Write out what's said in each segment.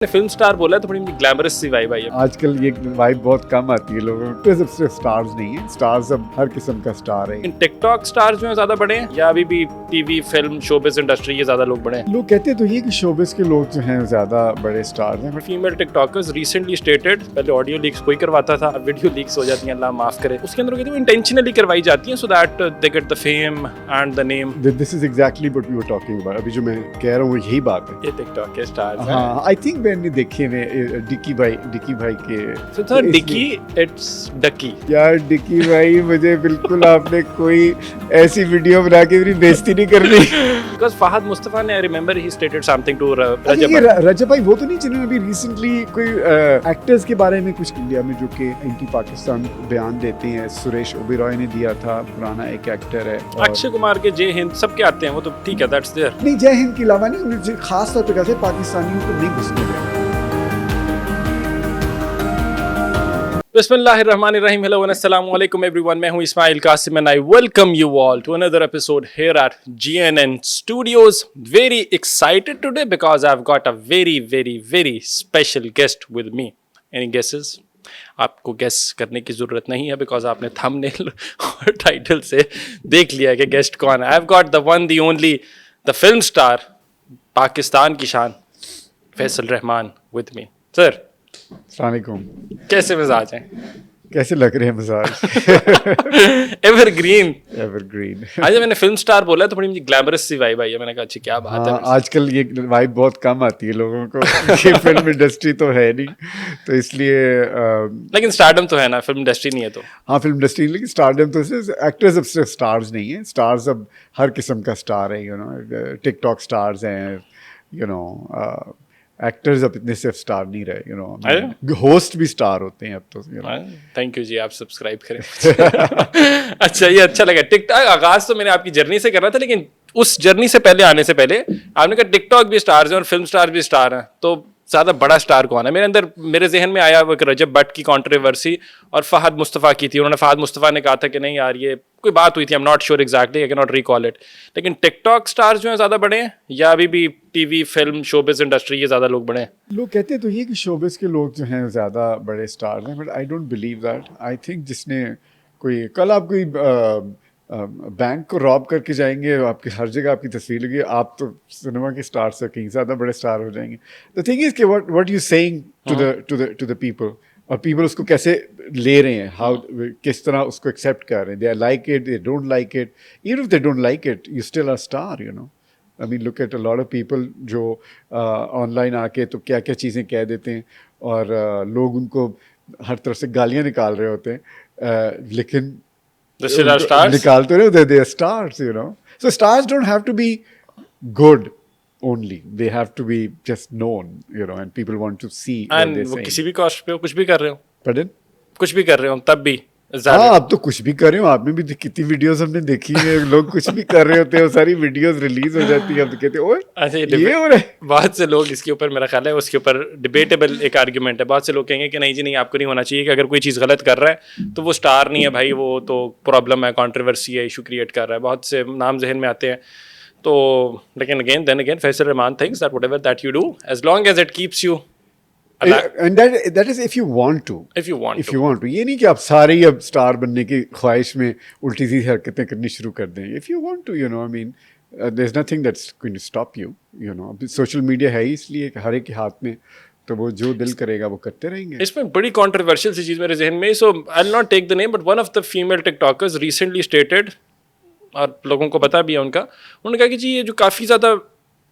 Film star बोला तो बड़ी ग्लैमरस सी वाइब आई है। आजकल ये वाइब बहुत कम आती है लोगों को। सिर्फ स्टार्स नहीं है, स्टार्स अब हर किस्म का स्टार है। टिकटॉक स्टार जो है ज्यादा बड़े हैं या अभी भी टीवी फिल्म शोबिज इंडस्ट्री ये ज्यादा लोग बड़े हैं? लोग कहते तो ये कि शोबिस के लोग जो हैं ज्यादा बड़े स्टार्स हैं, but female tiktokers recently stated, पहले ऑडियो लीक्स कोई करवाता था, अब वीडियो लीक्स हो जाती हैं, अल्लाह माफ करे। उसके अंदर कहते हैं इंटेंशनली करवाई जाती हैं so that they get the fame and the name. This is exactly what we were talking about. अभी जो मैं कह रहा हूँ वो यही बात है। ये टिकटॉक के स्टार्स हैं। हाँ, आई थिंक मैंने देखे ने डिकी भाई के So it's not dickey, it's डकी। यार डिकी भाई, मुझे बिल्कुल आपने कोई ऐसी वीडियो बना के मेरी बेइज्जती नहीं करनी। Because फहद मुस्तफा ने, I remember he stated something to अच्छा, ये रजब भाई वो तो नहीं जिन्होंने अभी रिसेंटली कोई एक्टर्स के बारे में कुछ इंडिया में जो कि एंटी पाकिस्तान बयान देते हैं। सुरेश ओबेरॉय ने दिया था, पुराना एक एक्टर है। अक्षय कुमार के जय हिंद सबके आते हैं, वो तो ठीक है, दैट्स देयर। नहीं, जय हिंद के अलावा नहीं, उन्हें खास तौर पर कहते पाकिस्तानियों को नहीं घुसने दें। Bismillahirrahmanirrahim. Hello and assalamu alaikum everyone. मैं हूँ Ismail Qasim and I welcome you all to another episode here at GNN Studios. Very excited today because I've got a very special guest with me. Any guesses? आपको guess करने की ज़रूरत नहीं है because आपने thumbnail और टाइटल से देख लिया कि गेस्ट कौन है। I've got the one, the only, the film star, Pakistan की शान, Faisal Rahman with me. Sir, अस्सलामुअलैकुम। कैसे मिजाज हैं? कैसे लग रहे हैं मजाज? एवरग्रीन। एवरग्रीन। आज जब मैंने फिल्म स्टार बोला तो बड़ी ग्लैमरस सी वाइब आई है। मैंने कहा अच्छी क्या बात है। आजकल ये वाइब बहुत कम आती है लोगों को। ये फिल्म इंडस्ट्री तो है नहीं, तो इसलिए लेकिन स्टारडम तो है ना, फिल्म इंडस्ट्री नहीं है तो। हाँ, फिल्म इंडस्ट्री, लेकिन स्टारडम तो एक्टर्स अब सिर्फ स्टार्स नहीं है। स्टार्स अब हर किस्म का स्टार है। टिकटॉक स्टार्स हैं, एक्टर्स अब इतने सिर्फ स्टार नहीं रहे। होस्ट भी स्टार होते हैं अब तो। थैंक यू जी, आप सब्सक्राइब करें। अच्छा, ये अच्छा लगा। टिकटॉक आगाज तो मैंने आपकी जर्नी से करना था, लेकिन उस जर्नी से पहले आने से पहले आपने कहा टिकटॉक भी स्टार्स हैं और फिल्म स्टार भी स्टार हैं, तो ज़्यादा बड़ा स्टार कौन है? मेरे जहन में आया वो रजब भट्ट की कंट्रोवर्सी और फहद मुस्तफ़ा की थी। उन्होंने फहद मुस्तफ़ा ने कहा था कि नहीं यार, ये कोई बात हुई थी, आई am not sure exactly, I can not recall it. लेकिन टिकटॉक स्टार्स जो हैं ज़्यादा बड़े हैं या अभी भी टीवी फिल्म शोबिज इंडस्ट्री ये ज़्यादा लोग बड़े हैं? लोग कहते तो ये कि शोबिस के लोग जो हैं ज़्यादा बड़े स्टार्स हैं, but I don't believe that. I think जिसने कोई कल आप कोई बैंक को रॉब करके जाएंगे, आपकी हर जगह आपकी तस्वीर लगी, आप तो सिनेमा के स्टार से कहीं ज़्यादा बड़े स्टार हो जाएंगे। द थिंग इज कि what you saying to the people, और पीपल उसको कैसे ले रहे हैं, हाउ किस तरह उसको एक्सेप्ट कर रहे हैं। They are like it, they don't like it. Even if they don't like it, you still are star, I mean look at a lot of people जो ऑनलाइन आके तो क्या क्या चीज़ें कह देते हैं, और लोग उनको हर तरफ से गालियाँ निकाल रहे होते हैं, लेकिन निकालते रहे, they are stars, So stars don't have to be good only. They have to be just known, and people want to see what And they're वो saying. किसी भी कॉस्ट पे हो, कुछ भी कर रहे हो, Pardon? कुछ भी कर रहे हो तब भी हाँ, अब तो कुछ भी कर रहे हो। आपने भी कितनी वीडियोस हमने देखी है, लोग कुछ भी कर रहे होते हैं, सारी वीडियोस रिलीज हो जाती है। अब तो कहते हैं ओए अच्छा, ये हो रहा है। बहुत से लोग इसके ऊपर, मेरा ख्याल है उसके ऊपर डिबेटेबल एक आर्ग्यूमेंट है। बहुत से लोग कहेंगे कि नहीं जी नहीं, आपको नहीं होना चाहिए कि अगर कोई चीज़ गलत कर रहा है तो वो स्टार नहीं है भाई, वो तो प्रॉब्लम है, कंट्रोवर्सी है, इशू क्रिएट कर रहा है। बहुत से नाम जहन में आते हैं। तो लेकिन again Faisal Rehman thinks that whatever that you do, as long as it keeps you, And that is if you want to. if you want to. ये नहीं कि आप सारे ही अब स्टार बनने की ख्वाहिश में उल्टी सीधी हरकतें करनी शुरू कर दें। If you want to, I mean, there's nothing that's going to stop you. Social media है ही इसलिए हर एक के हाथ में, तो वो जो दिल करेगा वो करते रहेंगे। इसमें बड़ी कंट्रोवर्शियल सी चीज़ मेरे जहन में, so I will not take the name, but one of the female tiktokers recently stated, और लोगों को पता भी है उनका, उन्होंने कहा कि जी ये जो काफ़ी ज़्यादा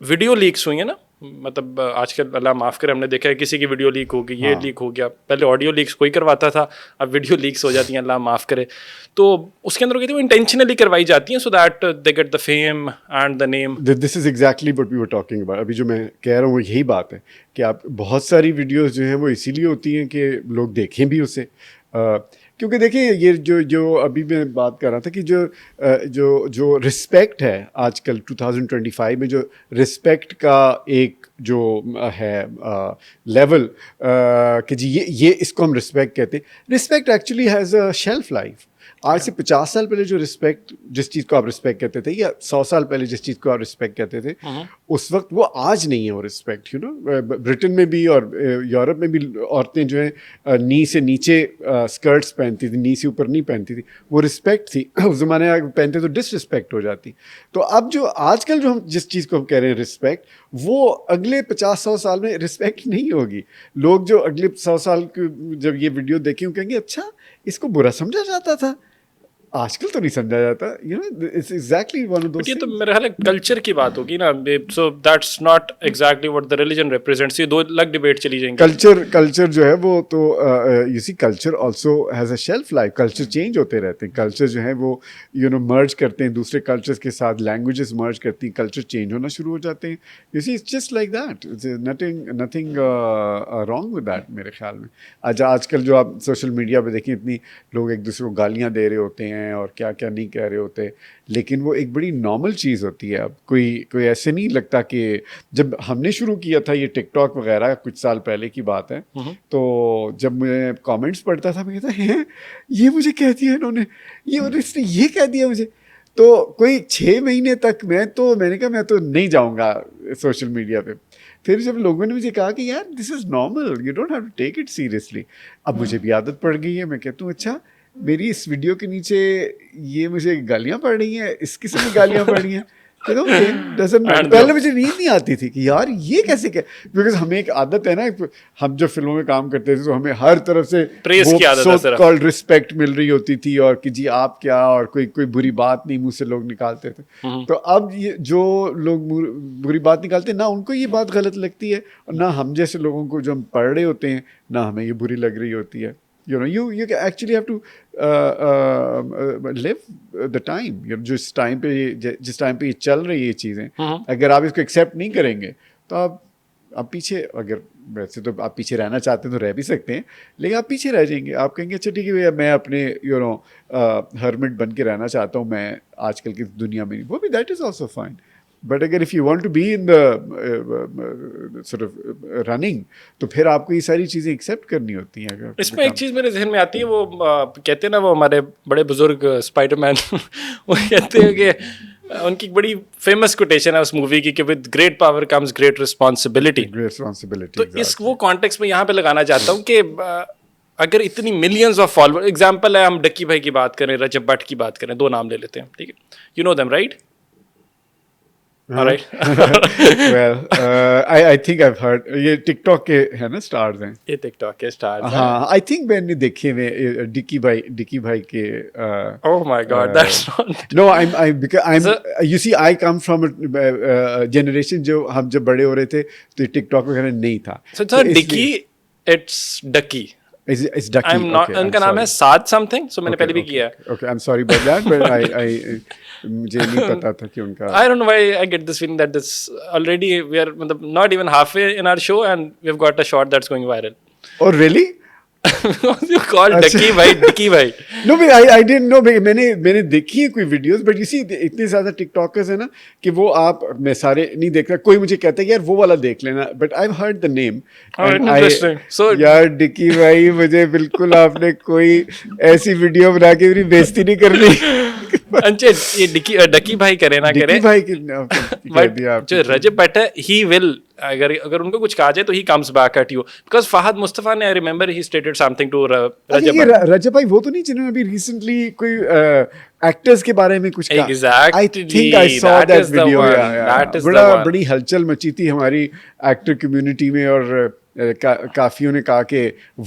वीडियो लीक्स हुई है ना, मतलब आजकल अल्लाह माफ़ करे, हमने देखा है किसी की वीडियो लीक हो गई, ये लीक हो गया, पहले ऑडियो लीक्स कोई करवाता था, अब वीडियो लीक्स हो जाती हैं, अल्लाह माफ़ करे। तो उसके अंदर कहते हैं वो इंटेंशनली करवाई जाती हैं so that they get the fame and the name. This is exactly what we were talking about. अभी जो मैं कह रहा हूँ यही बात है कि आप बहुत सारी वीडियोज़ जो हैं वो इसीलिए होती हैं कि लोग देखें भी उसे, क्योंकि देखिए ये जो अभी मैं बात कर रहा था कि जो रिस्पेक्ट है आजकल 2025 में, जो रिस्पेक्ट का एक जो है लेवल, कि जी ये इसको हम रिस्पेक्ट कहते हैं। Respect actually has a shelf life. आज से 50 साल पहले जो रिस्पेक्ट, जिस चीज़ को आप रिस्पेक्ट कहते थे, या 100 साल पहले जिस चीज़ को आप रिस्पेक्ट कहते थे, उस वक्त वो आज नहीं है वो रिस्पेक्ट, यू नो। ब्रिटेन में भी और यूरोप में भी औरतें जो है नी से नीचे स्कर्ट्स पहनती थी, नी से ऊपर नहीं पहनती थी, वो रिस्पेक्ट थी। उस ज़माने में पहनते तो डिसरिस्पेक्ट हो जाती। तो अब जो आजकल जो हम जिस चीज़ को हम कह रहे हैं रिस्पेक्ट, वो अगले 50-100 साल में रिस्पेक्ट नहीं होगी। लोग जो अगले 100 साल के जब ये वीडियो देखें कहेंगे अच्छा इसको बुरा समझा जाता था, आजकल तो नहीं समझा जाता, you know. It's exactly one of those. ये तो मेरे ख्याल है कल्चर की बात होगी ना, so that's not exactly what the religion represents. ये दो अलग डिबेट चली जाएंगी। कल्चर जो है वो तो you see culture also has a shelf life. Culture change होते रहते हैं, कल्चर जो है वो यू नो मर्ज करते हैं दूसरे कल्चर्स के साथ, लैंग्वेजेस मर्ज करती हैं, कल्चर चेंज होना शुरू हो जाते हैं। You see it's just like that, nothing wrong with that मेरे ख्याल में। आजकल जो आप सोशल मीडिया पे देखिए, इतनी लोग एक दूसरे को गालियाँ दे रहे होते हैं और क्या क्या नहीं कह रहे होते, लेकिन वो एक बड़ी नॉर्मल चीज़ होती है। अब कोई ऐसे नहीं लगता कि जब हमने शुरू किया था ये टिकटॉक वगैरह कुछ साल पहले की बात है, तो जब मैं कमेंट्स पढ़ता था मैं कहता हैं ये मुझे कह दिया इन्होंने, इसने ये कह दिया मुझे। तो कोई 6 महीने तक मैंने कहा मैं तो नहीं जाऊँगा सोशल मीडिया पे। फिर जब लोगों ने मुझे कहा कि यार this is normal, you don't have to take it seriously, अब मुझे भी आदत पड़ गई है। मैं कहता हूँ अच्छा मेरी इस वीडियो के नीचे ये मुझे गालियाँ पड़ रही हैं, इस किस्म की गालियाँ पड़ रही हैं, पहले मुझे नींद नहीं आती थी कि यार ये कैसे बिकॉज हमें एक आदत है ना, हम जब फिल्मों में काम करते थे तो हमें हर तरफ से प्रेस की आदत है, कॉल्ड रिस्पेक्ट मिल रही होती थी, और कि जी आप क्या, और कोई बुरी बात नहीं मुंह से लोग निकालते थे। तो अब ये जो लोग बुरी बात निकालते हैं ना, उनको ये बात गलत लगती है, और ना हम जैसे लोगों को जो हम पढ़ रहे होते हैं ना हमें ये बुरी लग रही होती है। You know, you actually have to live the time. जिस टाइम पे ये चल रही है ये चीज़ें, अगर आप इसको एक्सेप्ट नहीं करेंगे तो आप पीछे, अगर वैसे तो आप पीछे रहना चाहते हैं तो रह भी सकते हैं, लेकिन आप पीछे रह जाएंगे। आप कहेंगे अच्छा ठीक है भैया मैं अपने हर्मिट बन के रहना चाहता हूँ मैं आजकल की दुनिया में, वो भी that is also fine. But अगर if you want to be in the sort of running, तो फिर आपको ये सारी चीज़ें एक्सेप्ट करनी होती हैं। अगर इसमें एक चीज़ मेरे जहन में आती है, वो कहते हैं ना, वो हमारे बड़े बुजुर्ग स्पाइडरमैन वो कहते हैं कि उनकी बड़ी फेमस कोटेशन है उस मूवी की कि with great power comes great responsibility. तो इस वो कॉन्टेक्स्ट में यहाँ पे लगाना चाहता हूँ कि अगर इतनी मिलियंस ऑफ फॉलोअर, एग्जाम्पल है हम डक्की भाई की बात करें, रजब भट्ट की बात करें, 2 नाम ले लेते हैं, ठीक है, you know them right? Well, I think I've heard, ये टिकटॉक के है ना स्टार्स हैं, ये टिकटॉक के स्टार्स। हाँ, आई थिंक मैंने देखे हुए डिकी भाई के। Oh my God, that's not. No, I'm you see I come from a generation जो हम जब बड़े हो रहे थे तो टिकटॉक वगैरह नहीं था। So it's dicky, it's ducky. It's Ducky. I'm not, उनका नाम है साद समथिंग, सो मैंने पहले भी किया है। Okay, I'm sorry about that, but I मुझे नहीं पता था कि उनका। I don't know why I get this feeling that this already we are not even halfway in our show and we've got a shot that's going viral. Oh really? You call Ducky भाई? No, but I didn't know. मैंने देखी है कोई videos, but you see इतने ज़्यादा TikTokers है ना कि वो मैं सारे नहीं देख रहा। कोई मुझे कहता है यार वो वाला देख लेना, but I heard the name. So यार डिकी भाई, मुझे बिल्कुल आपने कोई ऐसी वीडियो बना के मेरी बेइज्जती नहीं करनी। अंचे ये डक्की भाई करे ना करे, भाई जो रजब भट्ट है, he will, अगर उनको कुछ कहा जाए तो he comes back at you because Fahad Mustafa ने, I remember he stated something to रजब भाई वो तो नहीं जिन्होंने अभी रिसेंटली कोई एक्टर्स के बारे में कुछ कहा। Exactly, I think I saw that video. That is the one. बड़ी हलचल मची थी हमारी एक्टर कम्युनिटी में, और काफियों ने कहा कि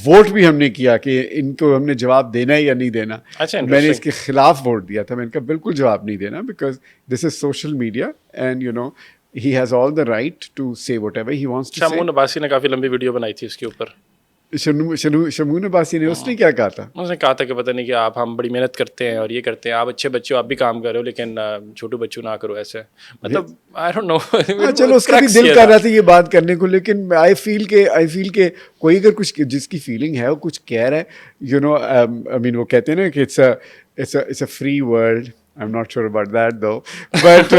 वोट भी हमने किया कि इनको हमने जवाब देना है या नहीं देना। मैंने इसके खिलाफ वोट दिया था। मैंने कहा बिल्कुल जवाब नहीं देना, because this is social media and you know he has all the right to say whatever he wants to say. Shamoon Abbasi ने काफी लंबी वीडियो बनाई थी उसके ऊपर। शमून अब्बासी ने उसने क्या कहा था? उसने कहा था कि पता नहीं कि हम बड़ी मेहनत करते हैं और ये करते हैं, आप अच्छे बच्चे हो, आप भी काम कर रहे हो, लेकिन छोटू बच्चों ना करो ऐसे, मतलब आई डोंट नो। चलो उसका भी दिल कर रहा था ये बात करने को, लेकिन आई फील के कोई अगर कुछ जिसकी फीलिंग है वो कुछ कह रहा है, यू नो, आई मीन वो कहते हैं ना कि it's a free world. I'm not sure about that though, but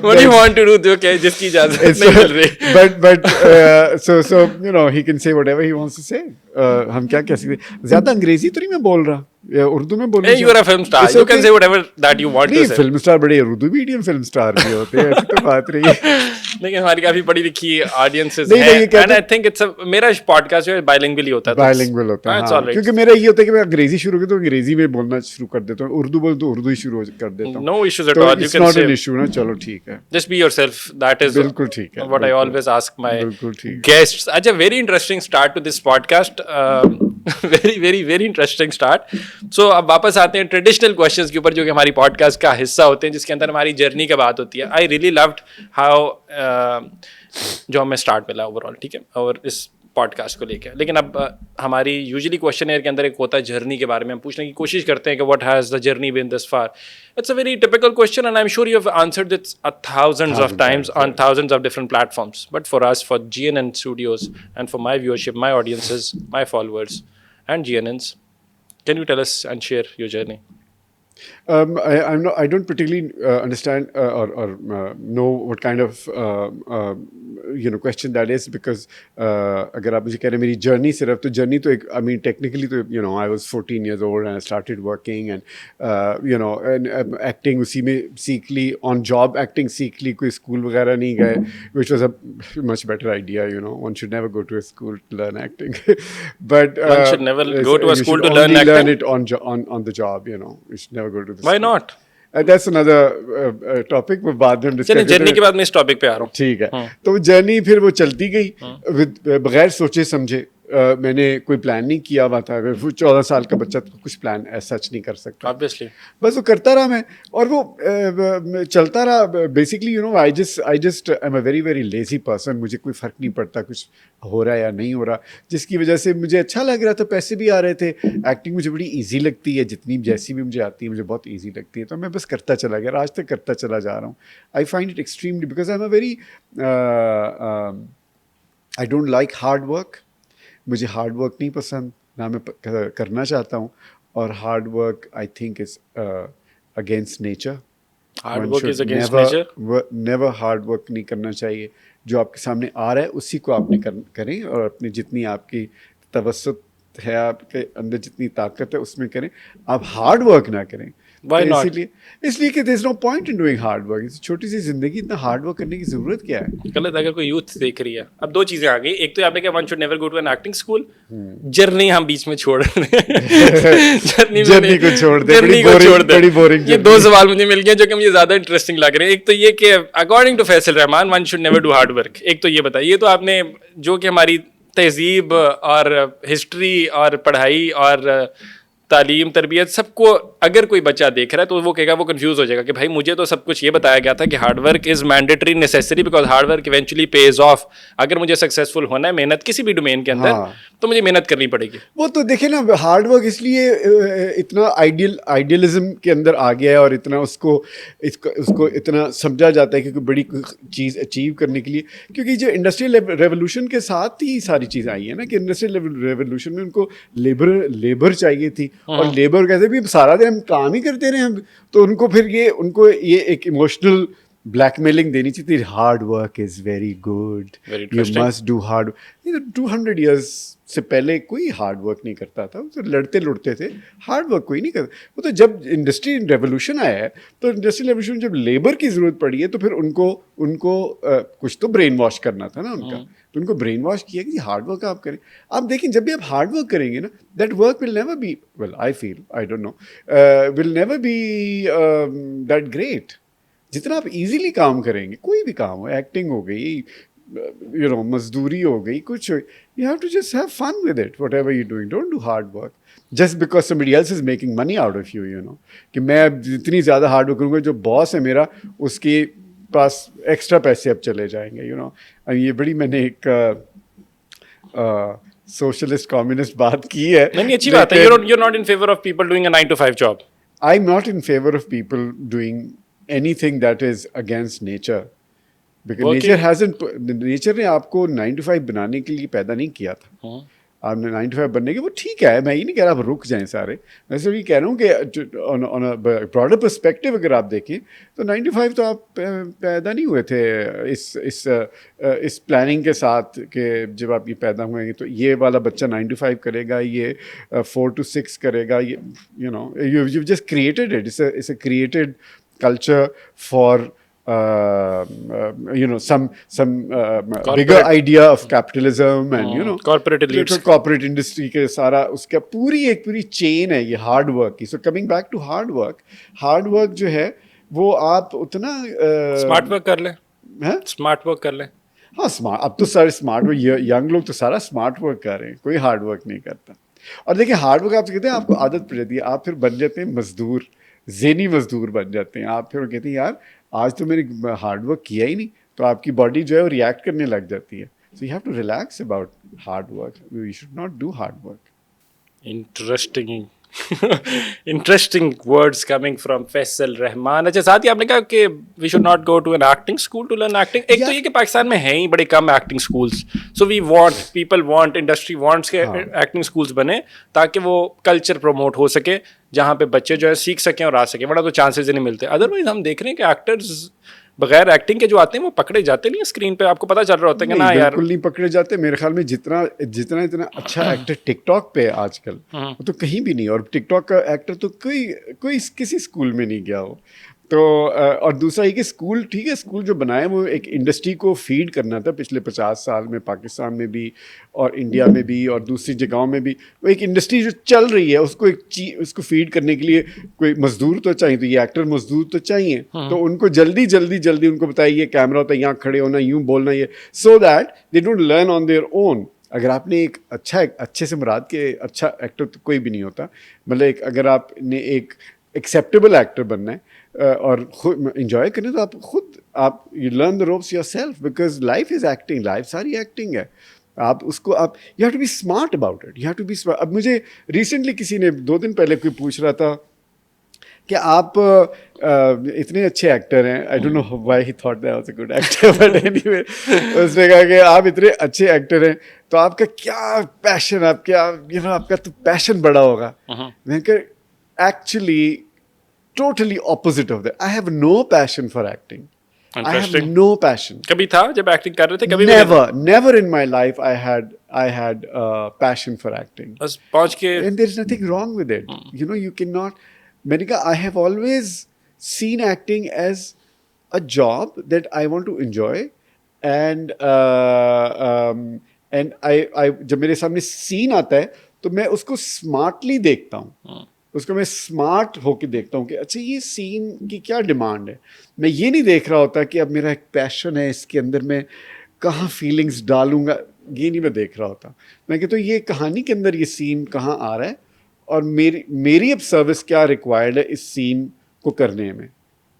what do you want to do? Okay, जिसकी इजाजत नहीं मिल रही। But so you know he can say whatever he wants to say. हम क्या कह सकते, ज़्यादा अंग्रेजी तो नहीं मैं बोल रहा, या उर्दू में बोलूं? Hey, you are a film star. It's You okay. can say whatever that you want to नहीं, say. फिल्म स्टार बड़े उर्दू मीडियम फिल्म स्टार भी होते हैं, ऐसी तो बात रही है। लेकिन हमारी काफी पढ़ी लिखी ऑडियंसेस नहीं, हैं, ये कहते- एंड आई थिंक इट्स मेरा पॉडकास्ट जो है बाइलिंगुअल ही होता है, बायलिंगुअल होता है, इट्स हाँ, ऑलराइट। क्योंकि मेरा ये होता है कि मैं अंग्रेजी शुरू करता हूँ, अंग्रेजी में बोलना शुरू कर देता हूँ, उर्दू बोल तो उर्दू ही शुरू कर देता हूँ। No issues at तो all. You it's can not say- an issue ना, चलो ठीक है, Just be yourself. That is बिल्कुल ठीक है, what I बिल्कुल। always ask my बिल्कुल ठीक। guests. अच्छा, very interesting start to this podcast. Very interesting start. So अब वापस आते हैं ट्रेडिशनल क्वेश्चंस के ऊपर, जो कि हमारी पॉडकास्ट का हिस्सा होते हैं, जिसके अंदर हमारी जर्नी की बात होती है। आई रियली लव्ड हाउ जो हमें स्टार्ट मिला ओवरऑल, ठीक है, और इस पॉडकास्ट को लेकर। लेकिन अब हमारी यूजुअली क्वेश्चन के अंदर एक होता है जर्नी के बारे में, हम पूछने की कोशिश करते हैं कि what has the journey been this far. It's a very typical question and I am sure you have answered it thousands of times on thousands of different platforms, but for us, for GNN Studios, and for my viewership, my audiences, my followers and GNNs, can you tell us and share your journey? I don't particularly understand or know what kind of question that is, because अगर आप मुझे कह रहे हैं मेरी journey सिर्फ, तो journey तो एक, I mean technically तो I was 14 years old and I started working and and acting उसी में सीख ली, on job acting सीख ली, कोई स्कूल वगैरह नहीं गए, which was a much better idea, one should never go to a school to learn acting. But One should never go to a you school should to learn only acting? learn it on the job, you should never go to the Why school. not? That's another topic, वो बाद में हम चलिए discuss journey करते के बाद मैं इस टॉपिक पे आ रहा हूँ। ठीक है। तो वो जर्नी फिर वो चलती गई बगैर सोचे समझे, मैंने कोई प्लान नहीं किया हुआ था, वो 14 साल का बच्चा तो कुछ प्लान ऐसा सच नहीं कर सकता, Obviously. बस वो करता रहा मैं, और वो चलता रहा। Basically I just I am a very very lazy person, मुझे कोई फ़र्क नहीं पड़ता कुछ हो रहा है या नहीं हो रहा, जिसकी वजह से मुझे अच्छा लग रहा था, पैसे भी आ रहे थे, एक्टिंग मुझे बड़ी ईजी लगती है, जितनी जैसी भी मुझे आती है मुझे बहुत ईजी लगती है, तो मैं बस करता चला गया, आज तक करता चला जा रहा हूँ। I find it extremely, because I am a very I don't like hard work, मुझे हार्ड वर्क नहीं पसंद, ना मैं करना चाहता हूँ, और hard work I think is against nature. Hard work is against nature. Never hard work नहीं करना चाहिए, जो आपके सामने आ रहा है उसी को आपने करें, और अपनी जितनी आपकी तवस्सुत है, आपके अंदर जितनी ताकत है उसमें करें, आप हार्ड वर्क ना करें। Why तो not? इसलिए कि there is no point in doing hard work, इस छोटी सी जिंदगी, इतना हार्ड वर्क करने की जरूरत क्या है? गलत, अगर कोई यूथ देख रही है। अब दो चीजें आ गई, एक तो आपने कहा one should never go to an acting school, journey हम बीच में छोड़ रहे हैं। जर्नी को छोड़ दे, जर्नी को छोड़ दे, बड़ी बोरिंग। ये दो सवाल मुझे मिल गए जो कि मुझे ज्यादा इंटरेस्टिंग लग रहे हैं। एक तो ये कि according to Faisal Rehman one should never do hard work, एक तो ये बताइए, ये तो आपने जो कि हमारी तहजीब और हिस्ट्री और पढ़ाई और तालीम तरबियत सबको, अगर कोई बच्चा देख रहा है तो वो कहेगा, वो कंफ्यूज हो जाएगा कि भाई मुझे तो सब कुछ ये बताया गया था कि hard work is mandatory necessary because hard work eventually page of. अगर मुझे सक्सेसफुल होना है मेहनत किसी भी डोमेन के अंदर, हाँ। तो मुझे मेहनत करनी पड़ेगी। वो तो देखे ना, हार्ड वर्क इसलिए इतना आइडियलिज्म के अंदर आ गया है, और इतना उसको इतना समझा जाता है कि कोई बड़ी चीज़ अचीव करने के लिए, क्योंकि जो इंडस्ट्रियल रेवोल्यूशन के साथ ही सारी चीज़ आई है ना, कि इंडस्ट्रियल रेवोल्यूशन में उनको लेबर चाहिए थी, और लेबर कहते भी सारा दिन हम काम ही करते रहे हम, तो उनको ये एक इमोशनल ब्लैकमेलिंग देनी चाहिए थी। Hard work is very good, you must do hard. 200 years से पहले कोई हार्ड वर्क नहीं करता था, तो लड़ते थे, हार्ड वर्क कोई नहीं करता। वो तो जब इंडस्ट्री रेवोल्यूशन आया है, तो इंडस्ट्रियल रेवोल्यूशन जब लेबर की ज़रूरत पड़ी है, तो फिर उनको कुछ तो ब्रेन वॉश करना था ना उनका, तो उनको ब्रेन वॉश किया कि हार्ड वर्क आप करें। आप देखें, जब भी आप हार्ड वर्क करेंगे ना, that work will never be, well I feel, I don't know, will never be that great. जितना आप इजीली काम करेंगे, कोई भी काम हो, एक्टिंग हो गई, मजदूरी हो गई, कुछ हो, you have to just have fun with it, whatever you're doing. Don't do hard work just because somebody else is making money out of you, कि मैं जितनी ज़्यादा हार्ड वर्क करूँगा, जो बॉस है मेरा उसके पास एक्स्ट्रा पैसे अब चले जाएंगे, ये बड़ी मैंने एक सोशलिस्ट कम्युनिस्ट बात की है। नहीं, अच्छी बात है। You're not in favor of people doing a 9 to 5 job. I'm not in favor of people doing anything that is against nature. Because nature ने आपको 9 to 5 बनाने के लिए पैदा नहीं किया था। आपने 9 to 5 बनने के, वो ठीक है, मैं ये नहीं कह रहा आप रुक जाएं सारे, मैं सिर्फ ये कह रहा हूँ कि ऑन अ ब्रॉडर पर्सपेक्टिव अगर आप देखें तो 9 to 5 तो आप पैदा नहीं हुए थे इस प्लानिंग के साथ कि जब आप ये पैदा हुए तो ये वाला बच्चा 9 to 5 करेगा, ये 4 to 6 करेगा, ये you just created it, it's a created culture for some bigger idea of capitalism and corporate elites, corporate industry के सारा उसका पूरी chain है ये hard work की. So coming back to hard work जो है वो आप उतना smart work कर लें, smart work कर लें. हाँ स्मार्ट, अब तो सारे स्मार्ट वर्क, यंग लोग तो सारा स्मार्ट वर्क कर रहे हैं, कोई हार्ड वर्क नहीं करता. और देखिए हार्ड वर्क आप कहते हैं आपको आदत पड़ जाती है, आप फिर बन जाते हैं मजदूर, ज़ेनी मजदूर बन जाते हैं आप. फिर कहते हैं यार आज तो मैंने हार्ड वर्क किया ही नहीं, तो आपकी बॉडी जो है वो रिएक्ट करने लग जाती है. So you have to relax about hard work, you should not do hard work. Interesting words coming from Faisal Rehman. अच्छा, साथ ही आपने कहा कि we should not go to an acting school to learn acting. एक तो ये कि पाकिस्तान में है ही बड़े कम acting schools, so we want, people want, industry wants के एक्टिंग स्कूल्स बने ताकि वो कल्चर प्रमोट हो सके, जहाँ पे बच्चे जो है सीख सकें और आ सकें, वरना तो चांसेस ही नहीं मिलते. अदरवाइज हम देख रहे हैं कि एक्टर्स बगैर एक्टिंग के जो आते हैं वो पकड़े जाते नहीं है स्क्रीन पे. आपको पता चल रहा होता है कि ना यार बिल्कुल नहीं पकड़े जाते. मेरे ख्याल में जितना अच्छा एक्टर टिकटॉक पे आजकल, वो तो कहीं भी नहीं. और टिकटॉक का एक्टर तो कोई किसी स्कूल में नहीं गया हो. तो और दूसरा ये कि स्कूल, ठीक है, स्कूल जो बनाए वो एक इंडस्ट्री को फीड करना था पिछले 50 साल में, पाकिस्तान में भी और इंडिया में भी और दूसरी जगहों में भी. वो एक इंडस्ट्री जो चल रही है उसको उसको फीड करने के लिए कोई मजदूर तो चाहिए, तो ये एक्टर मजदूर तो चाहिए. तो उनको जल्दी उनको बताइए ये कैमरा होता है, यहाँ खड़े होना, यूँ बोलना, ये सो that they don't learn on their own. अगर आपने एक अच्छे से मुराद के अच्छा एक्टर तो कोई भी नहीं होता, मतलब अगर आपने एक एक्सेप्टेबल एक्टर बनना है और खुद इंजॉय करना, तो आप you learn the ropes yourself, because life is acting, life सारी एक्टिंग है. आप you have to be smart about it, you have to be smart. अब मुझे रिसेंटली किसी ने 2 दिन पहले कोई पूछ रहा था कि आप इतने अच्छे एक्टर हैं, I don't know why he thought that I was a good actor, but anyway उसने कहा कि आप इतने अच्छे एक्टर हैं तो आपका क्या पैशन, आपका तो पैशन बड़ा होगा. मैंने कहा actually totally opposite of that. I have no passion for acting. I have no passion. कभी था जब एक्टिंग कर रहे थे? कभी never in my life I had passion for acting. बस पहुंच के, and there is nothing wrong with it. You cannot. मैंने कहा I have always seen acting as a job that I want to enjoy, and I जब मेरे सामने scene आता है तो मैं उसको स्मार्टली देखता हूँ. उसको मैं स्मार्ट होके देखता हूँ कि अच्छा ये सीन की क्या डिमांड है. मैं ये नहीं देख रहा होता कि अब मेरा एक पैशन है, इसके अंदर मैं कहाँ फीलिंग्स डालूँगा, ये नहीं मैं देख रहा होता. मैं कहता हूँ ये कहानी के अंदर ये सीन कहाँ आ रहा है और मेरी अब सर्विस क्या रिक्वायर्ड है इस सीन को करने में.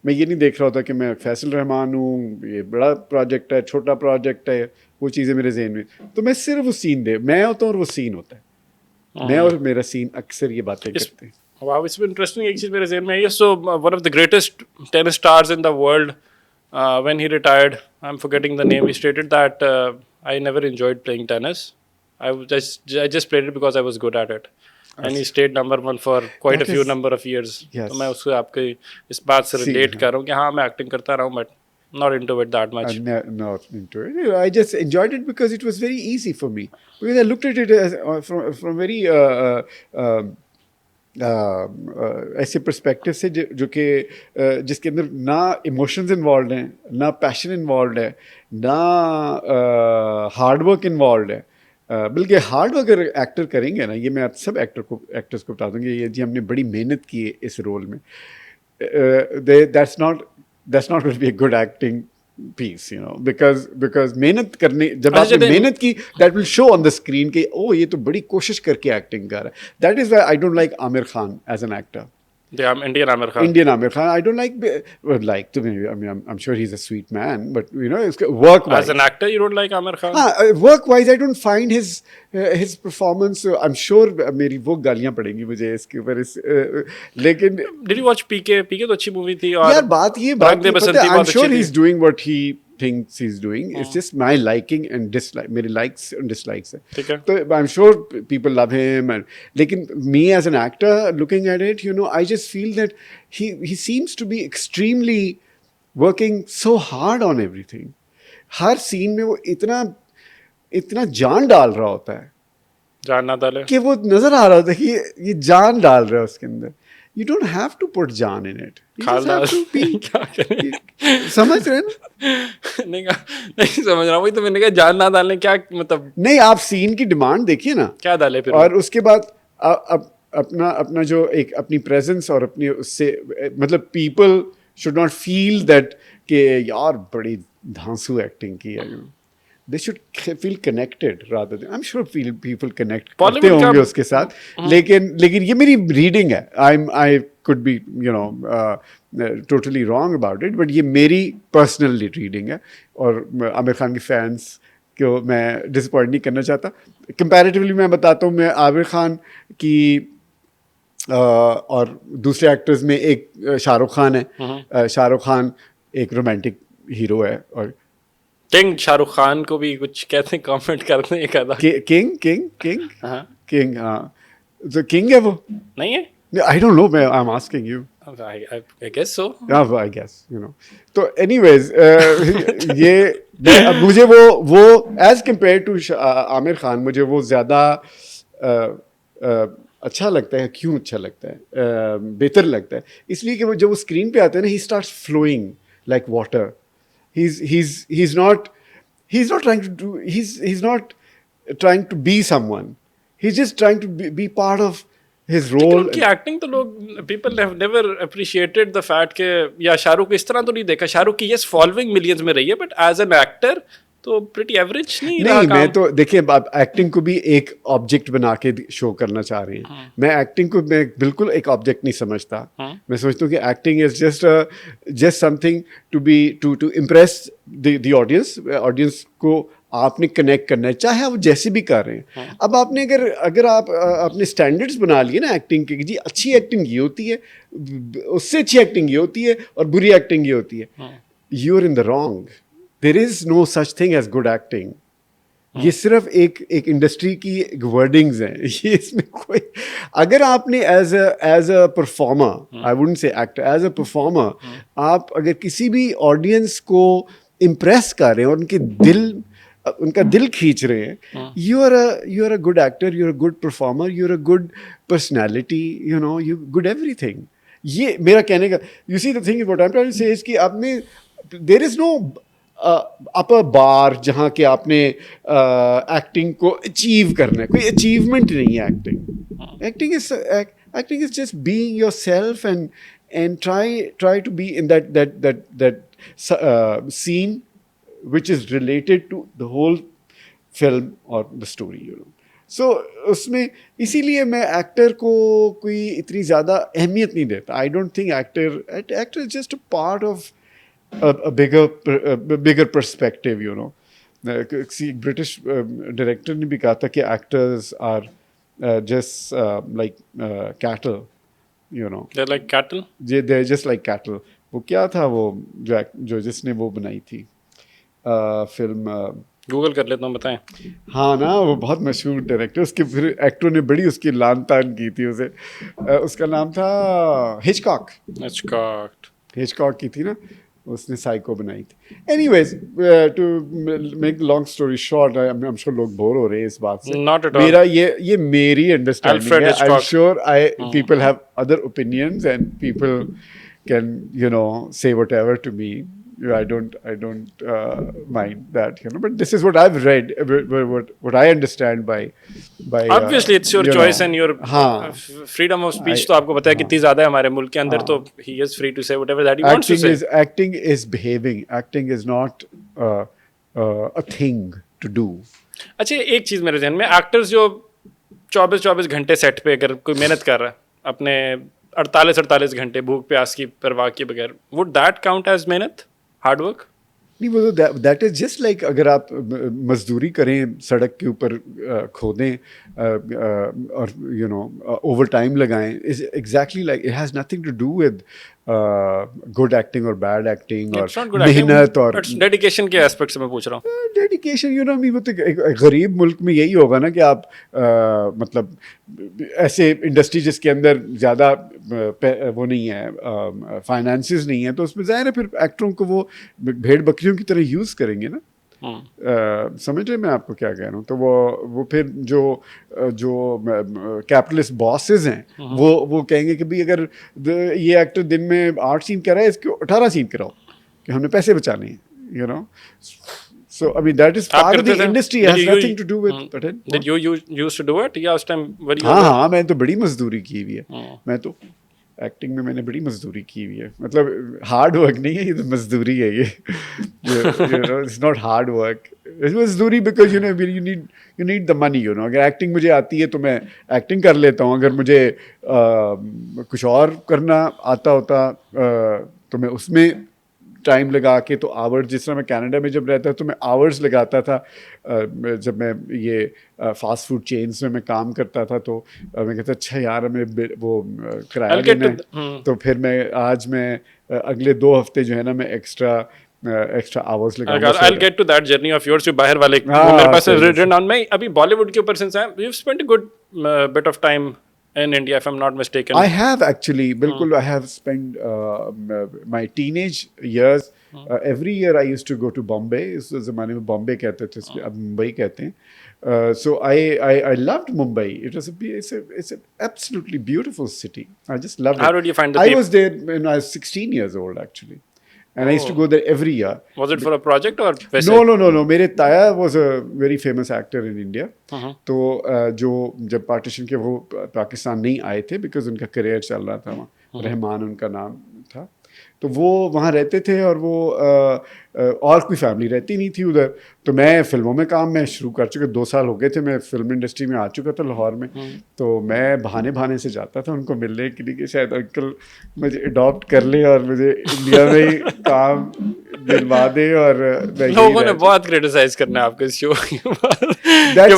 मैं ये नहीं देख रहा होता कि मैं फैसल रहमान हूँ, ये बड़ा प्रोजेक्ट है, छोटा प्रोजेक्ट है, वो चीज़ें मेरे जहन में. तो मैं सिर्फ वो सीन मैं होता हूँ और वो सीन होता है. मैं और मेरा सीन अक्सर ये बातें करते हैं. Wow, it's been interesting. एक चीज़ मेरे ज़हन में आई है. So one of the greatest tennis stars in the world, when he retired, I'm forgetting the name. He stated that I never enjoyed playing tennis. I just played it because I was good at it. And he stayed #1 for quite a few number of years. Yes. तो मैं उसको आपके इस बात से relate कर रहा हूँ कि हाँ मैं acting करता रहा हूँ, but not into it that much. Not into it. I just enjoyed it because it was very easy for me. Because I looked at it as from very ऐसे पर्सपेक्टिव से जो कि जिसके अंदर ना इमोशंस इन्वॉल्व हैं, ना passion involve है, ना हार्ड वर्क इन्वॉल्व है. बल्कि हार्ड वर्क अगर एक्टर करेंगे ना, ये मैं आप सब एक्टर्स को बता दूँगी, ये जी हमने बड़ी मेहनत की है इस रोल में, that's not going to be a good acting piece, because मेहनत करने, जब आपने मेहनत की, that will show on the screen कि ओ ये तो बड़ी कोशिश करके एक्टिंग कर रहा है. That is why I don't like Amir Khan as an actor. Yeah, Indian Amir Khan. I don't like to me. I mean, I'm sure he's a sweet man, but work-wise. As an actor, you don't like Amir Khan? Work-wise, I don't find his performance. I'm sure मेरी वो गालियाँ पड़ेंगी मुझे इसके ऊपर, लेकिन Did you watch PK? PK तो अच्छी मूवी थी. और यार बात ये पता है, I'm sure he's doing what he things he's doing. It's just my liking and dislike. मेरे likes and dislikes है. ठीक है. So I'm sure people love him, and लेकिन me as an actor looking at it, I just feel that he seems to be extremely working so hard on everything. Her scene में वो इतना जान डाल रहा होता है. जान ना डाले. कि वो नजर आ रहा होता है कि ये जान डाल रहा है उसके अंदर. You don't have to put जान in it. You just have to be. क्या करें? समझ रहे हैं ना? नहीं समझ रहा हूँ. वही तो मैंने कहा जान ना डालने क्या मतलब. नहीं, आप सीन की डिमांड देखिए ना. क्या डाले फिर? और उसके बाद अपना जो एक अपनी प्रेजेंस और अपनी उससे मतलब people should not feel that कि यार बड़ी धांसू एक्टिंग की है. They should feel connected rather than. I'm sure people connect करते होंगे उसके साथ. लेकिन ये मेरी reading है. I could be totally wrong about it, but ये मेरी personal reading है. और आमिर खान के fans को मैं disappoint नहीं करना चाहता. Comparatively मैं बताता हूँ, मैं आमिर खान की और दूसरे एक्टर्स में एक शाहरुख खान है. शाहरुख खान एक रोमांटिक हीरो है और किंग शाहरुख खान को भी कुछ कहते हैं, कमेंट करते हैं कहता. किंग हाँ, तो किंग है वो. नहीं है. I don't know, मैं I'm asking you. I guess so. Yeah, I guess तो anyways ये अब मुझे वो as compared to Aamir Khan मुझे वो ज़्यादा अच्छा लगता है. क्यों अच्छा लगता है? बेहतर लगता है इसलिए कि वो जब वो स्क्रीन पे आता है ना, he starts flowing like water. He's not trying to do. He's not trying to be someone. He's just trying to be part of his role. उनकी एक्टिंग तो लोग people have never appreciated the fact के या शाहरुख इस तरह तो नहीं देखा. शाहरुख की yes following millions में रही है, but as an actor तो pretty average नहीं रहा. मैं तो देखिए आप एक्टिंग को भी एक ऑब्जेक्ट बना के शो करना चाह रहे हैं. मैं एक्टिंग को मैं बिल्कुल एक ऑब्जेक्ट नहीं समझता. मैं समझता हूँ कि acting is just something to impress the audience को आपने कनेक्ट करना है, चाहे आप जैसे भी कर रहे हैं. अब आपने अगर आप अपने स्टैंडर्ड्स बना लिए ना एक्टिंग के, जी अच्छी एक्टिंग ये होती है, उससे अच्छी एक्टिंग ये होती है और बुरी एक्टिंग ये होती है, you are in the wrong. There is no such thing as good acting. ये सिर्फ एक इंडस्ट्री की वर्डिंग्स हैं. ये इसमें कोई अगर आपने as a performer, I wouldn't say actor, as a performer आप अगर किसी भी ऑडियंस को इम्प्रेस कर रहे हैं और उनका दिल खींच रहे हैं, you are a good actor, you are a good performer, you are a good personality, you good everything. ये मेरा कहने का. You see the thing what I am trying to say is कि आपने there is no upper bar जहाँ के आपने acting को अचीव करना है. कोई अचीवमेंट नहीं है acting. Acting is just being yourself and try to be in that scene which is related to the whole film or the story, So उसमें इसीलिए मैं एक्टर को कोई इतनी ज़्यादा अहमियत नहीं देता. I don't think actor is just a part of a bigger perspective, किसी ब्रिटिश डायरेक्टर ने भी कहा था कि actors are just like cattle, They're like cattle. they're just like cattle. वो क्या था वो जो जिसने वो बनाई थी फिल्म, गूगल कर लेता हूँ, बताएं. हाँ ना, वो बहुत मशहूर डायरेक्टर, उसके फिर एक्टरों ने बड़ी उसकी लान तान की थी उसे. उसका नाम था हिचकॉक की थी ना, उसने साइको बनाई थी. Anyways to make long story short, I am sure लोग बोर हो रहे हैं इस बात से. Not at all. मेरा ये मेरी अंडरस्टैंडिंग है. I am sure people have other opinions and people can say whatever to me. I don't mind that, but this is what I've read, what I understand by obviously it's your choice and your freedom of speech. तो आपको पता है कितनी ज़्यादा है हमारे मुल्क के अंदर, तो he is free to say whatever that he wants to say. Acting is behaving. Acting is not a thing to do. अच्छा, एक चीज़ मेरे ज़हन में, एक्टर्स जो 24 घंटे सेट पे अगर कोई मेहनत कर रहा है अपने 48 घंटे भूख प्यास की परवाह के बगैर, would that count as मेहनत, हार्ड वर्क? नहीं, वो दैट इज जस्ट लाइक अगर आप मजदूरी करें, सड़क के ऊपर खोदें और ओवर टाइम लगाएं, is exactly like, it has nothing to do with good acting और बैड एक्टिंग और It's not good acting, मेहनत और but dedication के एस्पेक्ट से मैं पूछ रहा हूँ. डेडिकेशन यू नो मी वो तो एक गरीब मुल्क में यही होगा ना कि आप मतलब ऐसे इंडस्ट्री जिसके अंदर ज़्यादा वो नहीं है, फाइनेंसेस नहीं है, तो उसमें ज़ाहिर है फिर एक्टरों को वो भेड़ बकरियों की तरह यूज़ करेंगे ना. समझ रहे मैं आपको क्या कह रहा हूँ. तो वो फिर जो कैपिटलिस्ट बॉसेस हैं वो कहेंगे कि भाई अगर ये एक्टर दिन में 8 सीन कर रहा है, इसको 18 सीन कराओ कि हमने पैसे बचाने हैं, you know. So I mean that is आप part of करते the थे? industry, Did has you- nothing to do with Patel. Did you used to do it? या उस टाइम were you? हाँ, मैंने तो बड़ी मजदूरी की हुई है. मैं तो एक्टिंग में मैंने बड़ी मजदूरी की हुई है. मतलब हार्ड वर्क नहीं है, ये तो मजदूरी है ये. You know, it's not hard work. It's मजदूरी because you know you need the money, you know. अगर एक्टिंग मुझे आती है तो मैं एक्टिंग कर लेता हूँ. अगर मुझे कुछ और करना आता होता तो मैं उसमें टाइम लगा के तो आवर्स, जिस तरह मैं कनाडा में जब रहता तो मैं आवर्स लगाता था. जब मैं ये फास्ट फूड चेन्स में मैं काम करता था तो मैं कहता अच्छा यार हमें वो किराया लेना है, तो फिर मैं अगले 2 हफ्ते जो है ना मैं एक्स्ट्रा आवर्स लगाऊंगा. I'll get to that journey of yours. जो बाहर वाले वो हाँ, मेरे पास सही, written down. मैं अभी बॉलीवुड के ऊपर since you've spent a good bit of time in India, if I'm not mistaken. I have actually, बिल्कुल. I have spent my teenage years. Every year I used to go to Bombay. इस ज़माने में बॉम्बे कहते थे, अब मुंबई कहते हैं. So I loved Mumbai. It's an absolutely beautiful city. I just loved it. How did you find the I people? was there when I was 16 years old actually. And I used to go there every year. Was it for a project or वैसे? No. मेरे ताया was a very famous actor in India. तो जो जब partition के वो पाकिस्तान नहीं आए थे because उनका करियर चल रहा था वहाँ. रहमान उनका नाम था. तो वो वहाँ रहते थे और वो और कोई फैमिली रहती नहीं थी उधर. तो मैं फिल्मों में काम मैं शुरू कर चुका, 2 साल हो गए थे मैं फिल्म इंडस्ट्री में आ चुका था लाहौर में. तो मैं बहाने से जाता था उनको मिलने के लिए कि शायद अंकल मुझे अडॉप्ट कर ले और मुझे इंडिया में ही काम दिलवा दे. और लोगों ने बहुत क्रिटिसाइज करना है आपके इस शो कि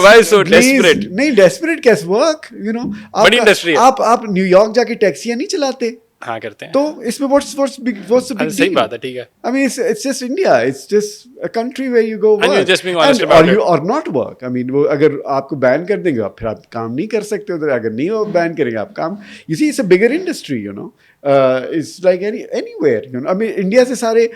why so desperate? नहीं desperate कैसे work, you know. बड़ी industry है. आप न्यूयॉर्क जाके टैक्सियाँ नहीं चलाते. हाँ करते हैं. तो इसमें what's the big सही deal? बात है, ठीक है. I mean, it's just India. It's just a country where you go work. And you're just being honest about it. Or not work. I mean, वो अगर आपको बैन कर देंगे आप फिर आप काम नहीं कर सकते उधर. अगर नहीं वो बैन करेंगे आप काम. You see, it's a bigger industry, you know. It's like anywhere, you know. I mean, India से सारे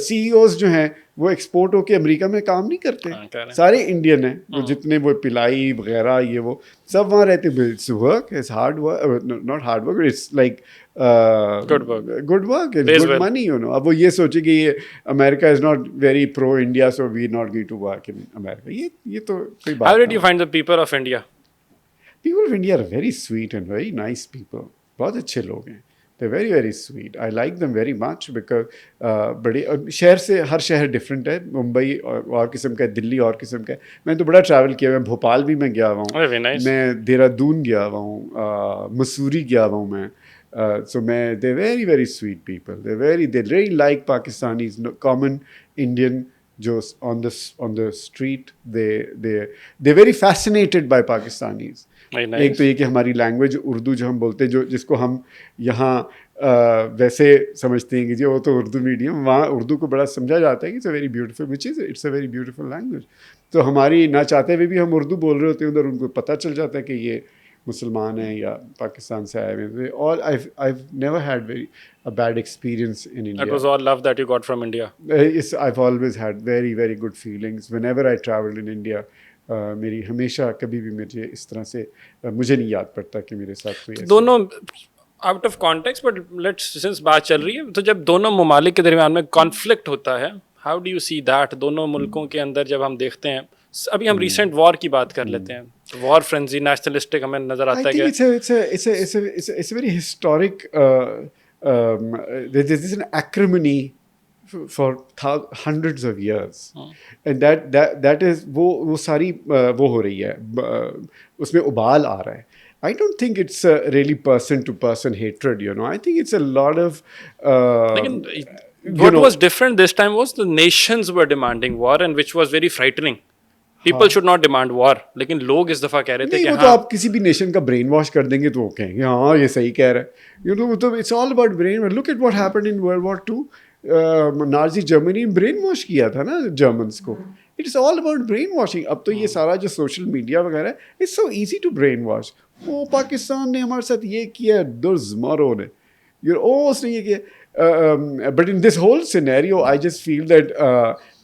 CEOs जो हैं वो एक्सपोर्ट होके अमेरिका में काम नहीं करते. सारे इंडियन हैं वो जितने वो पिलाई वगैरह ये वो सब वहाँ रहते हैं. It's work, it's hard work, not hard work, it's like good work, and pays good well. money, you know. अब वो ये सोचे कि ये America is not very pro India, so we are not going to work in America. ये तो कोई बात. How did you find the people of India? People of India are very sweet and very nice people. बहुत अच्छे लोग हैं. They're very very sweet. I like them very much because बड़े शहर से हर शहर डिफरेंट है. मुंबई और किस्म का है, दिल्ली और किस्म का है. मैंने तो बड़ा ट्रैवल किया. मैं भोपाल भी मैं गया हुआ हूँ. Very nice. मैं देहरादून गया हुआ हूँ, मसूरी गया हुआ हूँ मैं. So they're very very sweet people. They really like Pakistanis, common Indian. जो on the street they're very fascinated by Pakistanis. Nice. एक तो ये कि हमारी लैंग्वेज उर्दू जो हम बोलते हैं, जिसको हम यहाँ वैसे समझते हैं कि जी वो तो उर्दू मीडियम, वहाँ उर्दू को बड़ा समझा जाता है कि it's a very beautiful language. तो हमारी ना चाहते हुए भी हम उर्दू बोल रहे होते हैं उधर, उनको पता चल जाता है कि ये मुसलमान हैं या पाकिस्तान से आए हुए हैं. और I've never had a bad experience in India. That was all love that you got from India. I've always had very very good feelings whenever I traveled in India. मेरी हमेशा कभी भी मुझे इस तरह से मुझे नहीं याद पड़ता कि मेरे साथ कोई दोनों out of context, but let's since बात चल रही है तो जब दोनों ममालिक के दरमियान में कॉन्फ्लिक्ट होता है, how do you see that? दोनों मुल्कों के अंदर जब हम देखते हैं, अभी हम रिसेंट वॉर की बात कर लेते हैं, वॉर फ्रेंजी नेशनलिस्टिक हमें नजर आता है कि it's a very historic there's an acrimony for hundreds of years. And that is वो सारी वो हो रही है, उसमें उबाल आ रहा है. I don't think it's a really person to person hatred, you know. I think it's a lot of what was different this time was the nations were demanding war, and which was very frightening. People should not demand war, लेकिन लोग इस दफा कह रहे थे नहीं, कि वो हाँ तो आप किसी भी नेशन का ब्रेन वॉश कर देंगे तो वो कहेंगे हाँ ये सही कह रहा है, तो it's all about brain wash. Look at what happened in world war 2. Nazi Germany brain wash किया था ना जर्मन्स को. It's all about brain washing. अब तो ये सारा जो सोशल मीडिया वगैरह है, it's so easy to brain wash. ओ पाकिस्तान ने हमारे साथ ये किया, दुर्ज़मारो ने, उसने ये किया. But in this whole scenario I just feel that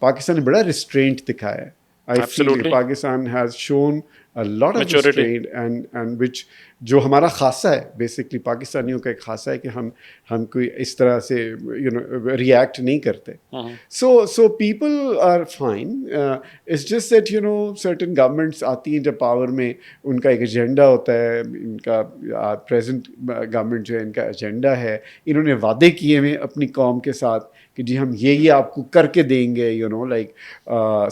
Pakistan ने बड़ा रिस्ट्रेंट दिखाया है. I feel Absolutely. Pakistan has shown a lot of Maturity. restraint and which जो हमारा खासा है, बेसिकली पाकिस्तानियों का एक खासा है कि हम कोई इस तरह से रिएक्ट नहीं करते. So people are fine. It's just that certain governments आती हैं जब पावर में, उनका एक एजेंडा होता है. इनका प्रेजेंट गवर्नमेंट जो है, इनका एजेंडा है, इन्होंने वादे किए हुए अपनी कौम के साथ कि जी हम ये आपको करके देंगे. लाइक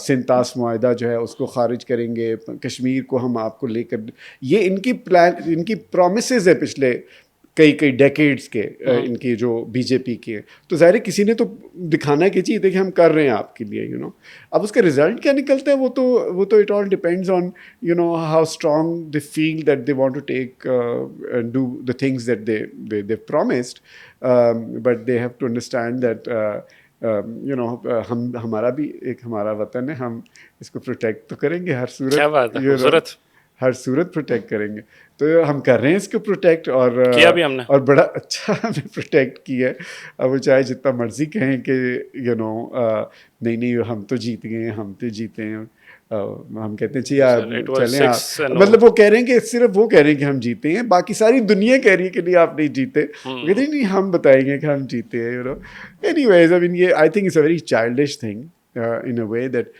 सिंतास मुआहदा जो है उसको खारिज करेंगे, कश्मीर को हम आपको लेकर, ये इनकी प्लान, इनकी प्रोमिसेस है पिछले कई डेकेड्स के, इनकी जो बीजेपी के. तो ज़ाहिर है किसी ने तो दिखाना की चीज़ है कि हम कर रहे हैं आपके लिए. अब उसका रिजल्ट क्या निकलता है वो तो it all depends on how strong they feel that they want to take and do the things that they promised. But they have to understand that हम हमारा भी एक हमारा वतन है, हम इसको प्रोटेक्ट तो करेंगे हर सूरत. क्या बात है, हर सूरत प्रोटेक्ट करेंगे. तो हम कर रहे हैं इसको प्रोटेक्ट, और किया भी हमने, और बड़ा अच्छा हमने प्रोटेक्ट किया है. अब वो चाहे जितना मर्जी कहें कि नहीं हम तो जीत गए हैं, हम तो जीते हैं. हम कहते हैं चले आप, मतलब वो कह रहे हैं कि सिर्फ वो कह रहे हैं कि हम जीते हैं, बाकी सारी दुनिया कह रही है कि नहीं आप नहीं जीते. कहते नहीं हम बताएंगे कि हम जीते हैं. एनीवेज, आई मीन ये I think it's a very childish thing in a way that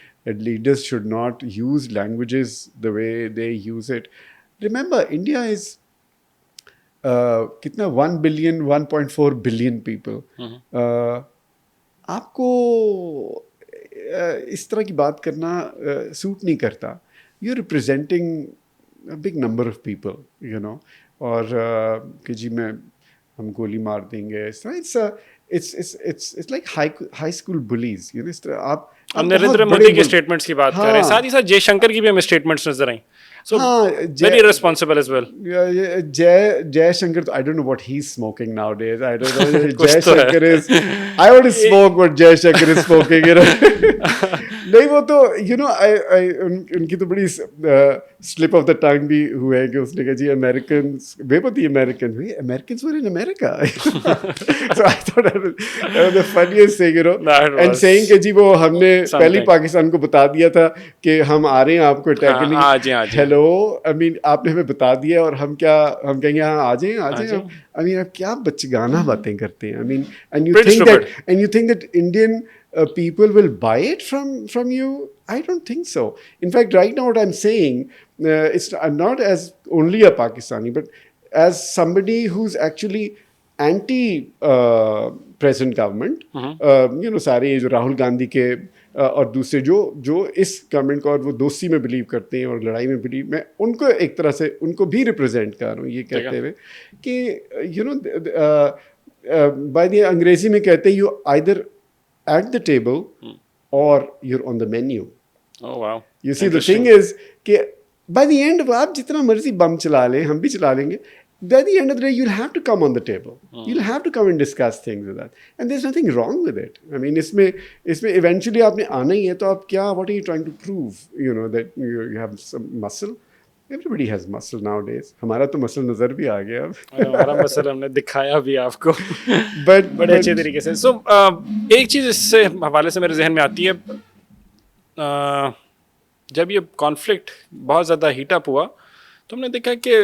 leaders should not use languages the way they use it. Remember, India is कितना 1 billion, 1.4 billion people. आपको इस तरह की बात करना सूट नहीं करता. You're representing a big number of people, और कि जी हम गोली मार देंगे. It's like high school bullies. इस तरह आप नरेंद्र मोदी के स्टेटमेंट्स की बात कर रहे हैं, साथ ही साथ जयशंकर की भी हमें स्टेटमेंट्स नजर आई. So very responsible as well. Jay Shankar, I don't know what he's smoking nowadays. I don't know. Jay Shankar is. I want to smoke what Jay Shankar is smoking. नहीं, वो तो उनकी तो बड़ी स्लिप ऑफ द टंग भी हुआ है कि उसने कहा जी अमेरिकन्स, बेपती Americans were in America. So I thought that was the funniest thing, and saying कि जी वो हमने पहले पाकिस्तान को बता दिया था कि हम आ रहे हैं आपको अटैक करने. हेलो, आई मीन आपने हमें बता दिया और हम कहेंगे हाँ आ जाएं. आई मीन आप क्या बच्चगाना बातें करते हैं. I mean and you think that Indian people will buy it from you? I don't think so. In fact, right now what I'm saying, I'm not as only a Pakistani, but as somebody who's actually anti-present government. सारे जो राहुल गांधी के और दूसरे जो इस government को और वो दोस्ती में बिलीव करते हैं और लड़ाई में बिलीव, मैं उनको एक तरह से उनको भी रिप्रेजेंट कर रहा हूँ ये कहते हुए कि बाय द अंग्रेजी में कहते हैं you either at the table or you're on the menu. Oh wow. You see, the thing is कि by the end आप जितना मर्जी बम चला लें, हम भी चला लेंगे, by the end of the day you'll have to come on the table. You'll have to come and discuss things with that. And there's nothing wrong with it. I mean, इसमें eventually आपने आना ही है, तो आप क्या, what are you trying to prove? That you have some muscle. Everybody has muscle nowadays. हमारा तो muscle नजर भी आ गया अब. हमारा मसल हमने दिखाया भी आपको बड़े अच्छे तरीके से. सो एक चीज़ इससे हवाले से मेरे जहन में आती है, जब ये कॉन्फ्लिक्ट बहुत ज़्यादा हीट अप हुआ तो हमने देखा कि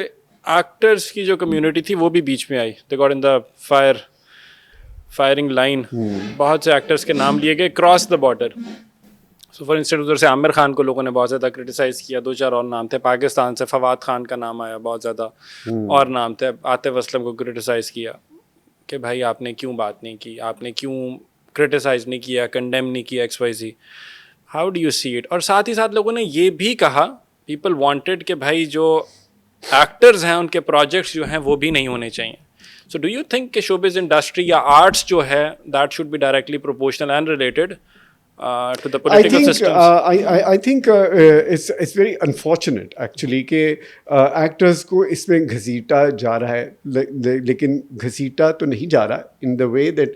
एक्टर्स की जो कम्युनिटी थी वो भी बीच में आई. They got in the firing line. बहुत से एक्टर्स के नाम लिए गए cross the border. So for instant उधर से आमिर खान को लोगों ने बहुत ज़्यादा क्रिटिसाइज़ किया. 2-4 और नाम थे. पाकिस्तान से फवाद खान का नाम आया बहुत ज़्यादा, और नाम थे. आतिफ असलम को क्रिटिसाइज़ किया कि भाई आपने क्यों बात नहीं की, आपने क्यों क्रिटिसाइज़ नहीं किया, कंडेम नहीं किया, XYZ. How do you see it? और साथ ही साथ लोगों ने ये भी कहा, पीपल वांटेड कि भाई जो एक्टर्स हैं उनके प्रोजेक्ट्स जो हैं वो भी नहीं होने चाहिए. सो डू यू थिंक कि शोबिज़ इंडस्ट्री या आर्ट्स जो है that should be directly proportional and related to the I political think systems? I think it's very unfortunate actually कि actors को इसमें घसीटा जा रहा है लेकिन घसीटा तो नहीं जा रहा in the way that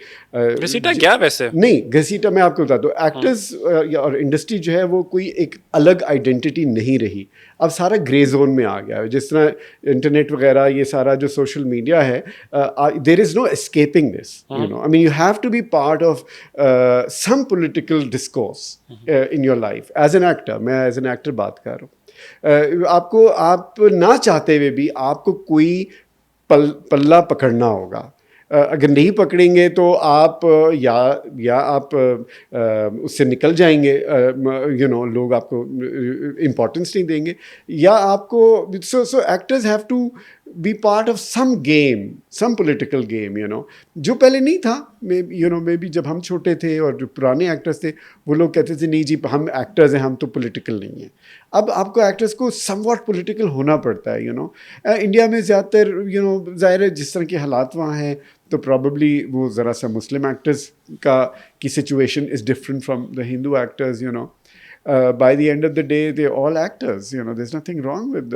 घसीटा क्या वैसे? नहीं घसीटा मैं आपको बता दूं एक्टर्स और इंडस्ट्री जो है वो कोई एक अलग आइडेंटिटी नहीं रही अब सारा ग्रे जोन में आ गया है जिस तरह इंटरनेट वगैरह ये सारा जो सोशल मीडिया है there is no escaping this you know I mean you have to be part of some political discourse in your life as an actor मैं एज एन एक्टर बात कर रहा हूँ आपको आप ना चाहते हुए भी आपको कोई पल्ला पकड़ना होगा अगर नहीं पकड़ेंगे तो आप या आप उससे निकल जाएंगे यू नो लोग आपको इम्पोर्टेंस नहीं देंगे या आपको so actors have to be part of some game some political game you know जो पहले नहीं था यू नो मे बी जब हम छोटे थे और जो पुराने एक्टर्स थे वो लोग कहते थे नहीं जी हम एक्टर्स हैं हम तो पॉलिटिकल नहीं हैं अब आपको एक्टर्स को समवॉट पॉलिटिकल होना पड़ता है यू नो इंडिया में ज़्यादातर यू नो ज़ाहिर है जिस तरह के हालात वहाँ हैं तो प्रॉबली वो ज़रा सा मुस्लिम एक्टर्स की situation is different from the Hindu actors you know by the end of the day, they're all actors. You know, there's nothing wrong with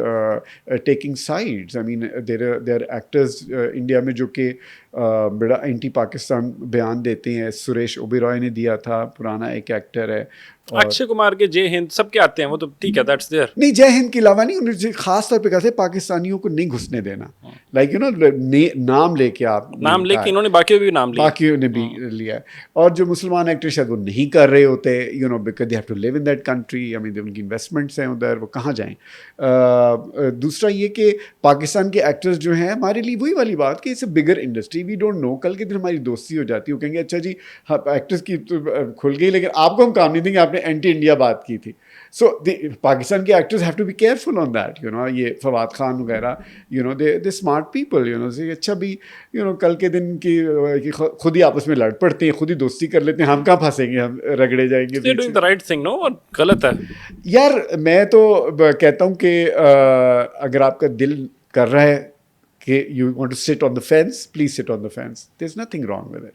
taking sides. I mean, there are actors India में जो कि बड़ा anti Pakistan बयान देते हैं. सुरेश ओबेरॉय ने दिया था, पुराना एक एक्टर है. अक्षय कुमार के जय हिंद सबके आते हैं वो तो ठीक है दैट्स देयर. नहीं जय हिंद के अलावा नहीं उन्होंने खास तौर पे कहा पाकिस्तानियों को नहीं घुसने देना. लाइक यू नो नाम लेके आप नाम लेके इन्होंने बाकियों भी नाम लिया. बाकियों ने भी लिया. और जो मुसलमान एक्टर शायद वो नहीं कर रहे होते you know because they have to live in that country. I mean उनकी इन्वेस्टमेंट्स हैं उधर वो कहाँ जाएँ. दूसरा ये कि पाकिस्तान के एक्टर्स जो हैं हमारे लिए वही वाली बात कि it's a bigger industry. We don't know कल के दिन हमारी दोस्ती हो जाती है वो कहेंगे अच्छा जी हाँ एक्टर्स की तो खुल गई लेकिन आपको हम काम नहीं देंगे आपने एंटी इंडिया बात की थी. सो पाकिस्तान के actors have to be careful on that you know. ये फवाद खान वगैरह you know they smart people you know. अच्छा भी यू नो कल के दिन की खुद ही आपस में लड़ पड़ते हैं खुद ही दोस्ती कर लेते हैं. हम कहाँ फंसेंगे हम रगड़े जाएंगे. They're doing the right thing, no? और गलत है यार. मैं तो कहता हूँ कि अगर आपका दिल कर रहा है कि you want to sit on the fence please sit on the fence. There is nothing wrong with it.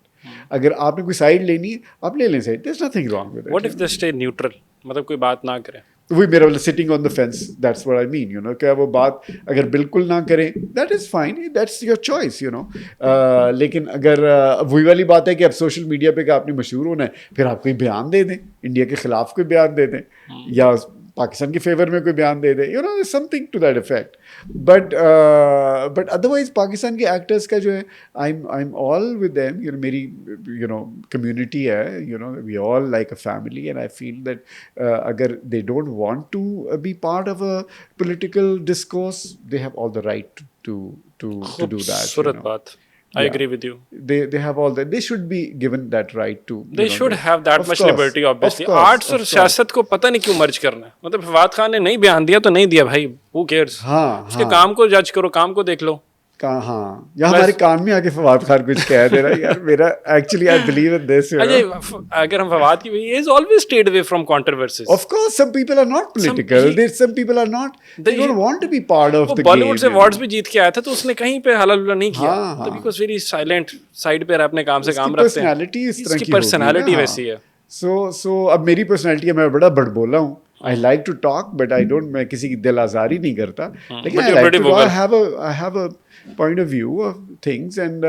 अगर आपने कोई साइड लेनी है आप ले लें side. There is nothing wrong with it. What if they stay neutral मतलब कोई बात ना करे. वही मेरा वाला sitting on the fence that's what I mean you know. क्या वो बात अगर बिल्कुल ना करें that is fine that's your choice you know. लेकिन अगर वही वाली बात है कि अब सोशल मीडिया पे कि आपने मशहूर होना है फिर आप कोई बयान दे दें इंडिया के ख़िलाफ़ कोई बयान दे दें या पाकिस्तान के फेवर में कोई बयान दे दे you know something to that effect. But otherwise Pakistan के एक्टर्स का जो है I am all with them you know. मेरी यू नो कम्युनिटी है you know. We all like a family and I feel that अगर they don't want to be part of a political discourse they have all the right to do that. खूबसूरत बात. I agree with you. They have all that. They should be given that right to. They should have that much liberty obviously. Arts और सियासत को पता नहीं क्यों मर्ज करना है. मतलब फवाद खान ने नहीं बयान दिया तो नहीं दिया भाई. Who cares? हाँ. उसके काम को जज करो काम को देख लो. हाँ या हमारे कान में आके फवाद खान कुछ कह दे रहा है यार. मेरा actually I believe in this. अगर हम फवाद की he has always stayed away from controversies. Of course some people are not political. Some people are not. They don't want to be part of the game. Bollywood से awards भी जीत के आया था तो उसने कहीं पे हल्ला नहीं किया. तो बिकॉज़ वेरी साइलेंट साइड पे अपने काम से काम रखते हैं. पर्सनालिटी इस तरह की पर्सनालिटी वैसी है. सो अब मेरी पर्सनालिटी है मैं बड़ा बड़बोला हूँ. I like to talk but I don't. मैं किसी की दिल आज़ारी नहीं करता. लेकिन I like to I have a point of view of things and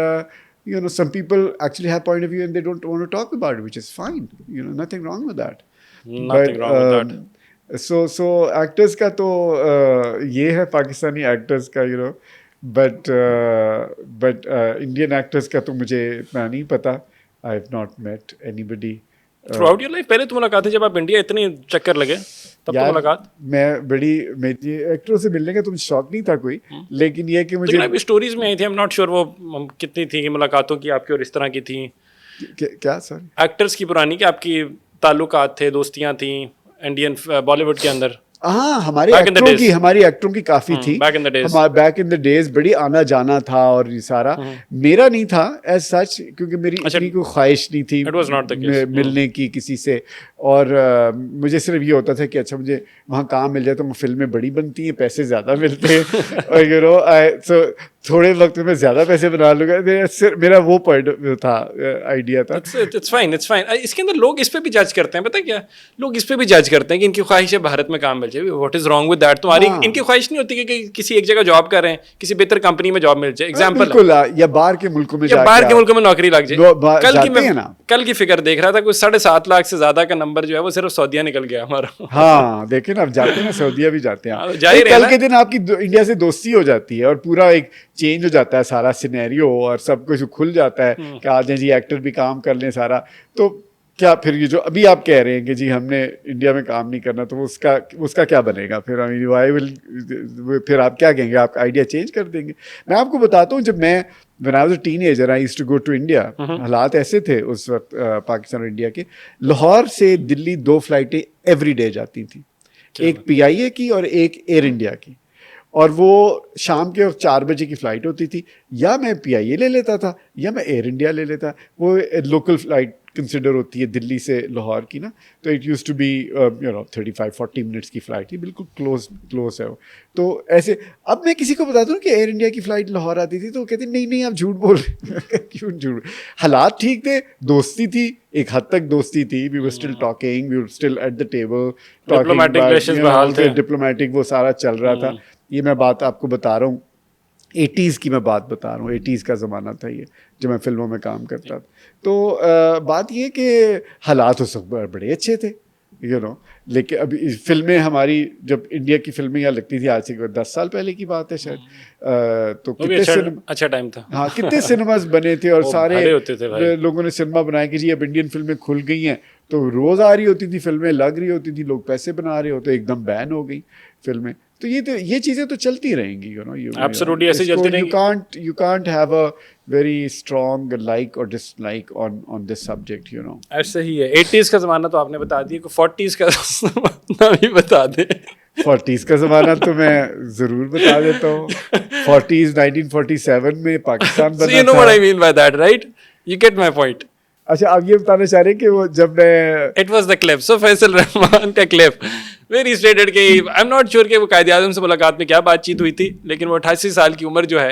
you know some people actually have point of view and they don't want to talk about it which is fine. You know nothing wrong with that. Nothing wrong with that. So actors का तो ये है Pakistani actors का you know but Indian actors का तो मुझे इतना नहीं पता. I have not met anybody. Throughout your life पहले तो मुलाकात है जब आप इंडिया इतने चक्कर लगे तब तो मुलाकात. मैं मेरी एक्टरों से मिलने का तो मुझे शौक नहीं था कोई. लेकिन ये कि मुझे अभी स्टोरीज में आई थी. आई एम नॉट श्योर वो कितनी थी मुलाकातों की आपकी और इस तरह की थी. क्या सर एक्टर्स की पुरानी कि आपकी ताल्लुकात थे दोस्तियां थी इंडियन बॉलीवुड के अंदर. हाँ हमारी एक्टरों की काफी थी. बैक इन द डेज बड़ी आना जाना था और ये सारा मेरा नहीं था एज सच क्योंकि मेरी इतनी कोई ख्वाहिश नहीं थी मिलने की किसी से. और मुझे सिर्फ ये होता था कि अच्छा मुझे वहाँ काम मिल जाए तो फिल्में बड़ी बनती हैं, पैसे ज़्यादा मिलते हैं और यू नो सो थोड़े वक्त में ज़्यादा पैसे बना लूँगा। मेरा वो पॉइंट था, आइडिया था। It's fine, it's fine. इसके अंदर लोग इस पे भी जज करते हैं, पता है क्या, लोग इस पे भी जज करते हैं कि इनकी ख्वाहिश है भारत में काम मिल जाए। What is wrong with that? तुम्हारी हाँ। इनकी ख्वाहिश नहीं होती कि किसी एक जगह जॉब कर रहे हैं, किसी बेहतर कंपनी में जॉब मिल जाए। एग्जाम्पल, बिल्कुल, या बाहर के मुल्कों में या बाहर के मुल्कों में नौकरी लग जाए। कल की जाते हैं ना। कल की फिगर देख रहा था, कुछ 7.5 लाख से ज्यादा का नंबर जो है वो सिर्फ सऊदीया निकल गया हमारा। हाँ देखे ना, अब जाते हैं ना, सऊदीया भी जाते हाँ, हैं। जा ही रहे हैं कल ना। के दिन आपकी इंडिया से दोस्ती हो जाती है और पूरा एक चेंज हो जाता है सारा सिनेरियो और सब कुछ खुल जाता है कि आज जी एक्टर भी काम कर लें सारा। तो क्या फिर ये जो अभी आप कह रहे हैं कि जी हमने इंडिया में काम नहीं करना, तो उसका क्या बनेगा फिर? आई मीन व्हाई विल, फिर आप क्या कहेंगे? आप आइडिया चेंज कर देंगे? मैं आपको बताता हूँ, जब मैं when I was a teenager I used to go to India, हालात ऐसे थे उस वक्त पाकिस्तान और इंडिया के। लाहौर से दिल्ली 2 फ्लाइटें एवरी डे जाती थी, एक PIA की और एक एयर इंडिया की, और वो शाम के 4 बजे की फ़्लाइट होती थी। या मैं PIA ले लेता था या मैं एयर इंडिया ले लेता। वो लोकल फ़्लाइट कंसिडर होती है दिल्ली से लाहौर की ना, तो it use to be 35-40 minutes की फ़्लाइट थी, बिल्कुल क्लोज है वो। तो ऐसे अब मैं किसी को बताता हूँ कि एयर इंडिया की फ़्लाइट लाहौर आती थी, तो वो कहते नहीं नहीं आप झूठ बोल रहे हैं। क्यों झूठ? हालात ठीक थे, दोस्ती थी, एक हद तक दोस्ती थी। We were still talking, we were still at the table, diplomatic relations बहाल थे, डिप्लोमेटिक वो सारा चल रहा था। ये मैं बात आपको बता रहा हूँ, 80s की मैं बात बता रहा हूँ, 80s का ज़माना था ये, जब मैं फिल्मों में काम करता था। तो बात ये कि हालात उस वक्त बड़े अच्छे थे, यू नो। लेकिन अभी फिल्में हमारी, जब इंडिया की फिल्में यहाँ लगती थी, आज से 10 साल पहले की बात है शायद, तो कितने अच्छा टाइम था। हाँ, कितने सिनेमास बने थे और सारे होते थे भाई। लोगों ने सिनेमा बनाया कि जी अब इंडियन फिल्में खुल गई हैं, तो रोज़ आ रही होती थी फिल्में, लग रही होती थी, लोग पैसे बना रहे होते, एकदम बैन हो गई फिल्में। तो ये चीज़ें तो चलती रहेंगी, यू नो। एब्सोल्युटली ऐसे चलती रहेंगी। You can't have a very strong like or dislike on this subject, you know. ऐसे ही है। 80s का ज़माना तो आपने बता दिया, 40s का ज़माना भी बता दे। 40s का ज़माना तो मैं ज़रूर बता देता हूँ। 40s 1947 में पाकिस्तान बना था। So you know what I mean by that, right? You get my point. अच्छा, आप ये बताना चाह रहे हैं कि वो जब मैं It was the clip. So Faisal Rahman का क्लिप वेरी स्टेटेड कि आई एम नॉट श्योर कि वो कायदे आज़म से मुलाकात में क्या बातचीत हुई थी, लेकिन वो 88 साल की उम्र जो है,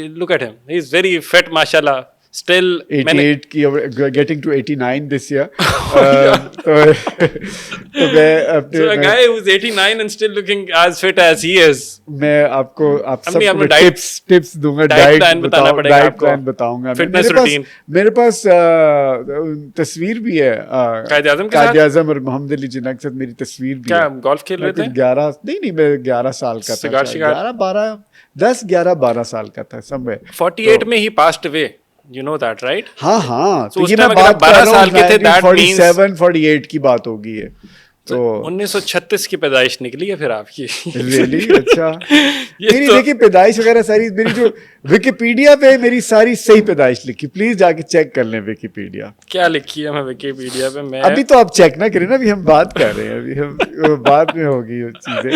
look at him, he is very fit माशाल्लाह, स्टिल 88 की, गेटिंग टू 89 दिस ईयर। तो मैं अपने So a guy who's 89 and still looking as fit as he is. मैं आप अम्मी, सबको आपने टिप्स दूंगा, डाइट प्लान बताना पड़ेगा आपको, प्लान बताऊंगा। Fitness routine. मेरे पास तस्वीर भी है कायद आज़म और मोहम्मद अली जिन्ना के साथ, मेरी तस्वीर भी क्या है। गोल्फ खेल रहे थे? 11 नहीं, मैं 11 साल का था, 11 साल का था समवेयर। 48 में ही passed away, you know that, right? हाँ, So तो उस ये time मैं अगर आप बात कर 12 रहा साल हूँ के थे, that means 47-48 की बात होगी है। तो 1936 की पैदाइश निकली है फिर आपकी। रियली अच्छा। ये मेरी तो- देखिए पैदाइश वगैरह सारी, मेरी जो विकिपीडिया पे मेरी सारी सही पैदाइश लिखी, प्लीज जाके चेक कर लें विकिपीडिया। क्या लिखी है मैं विकिपीडिया पे? मैं अभी तो आप चेक ना करें ना, अभी हम बात कर रहे हैं, अभी हम बाद में होगी वो चीजें।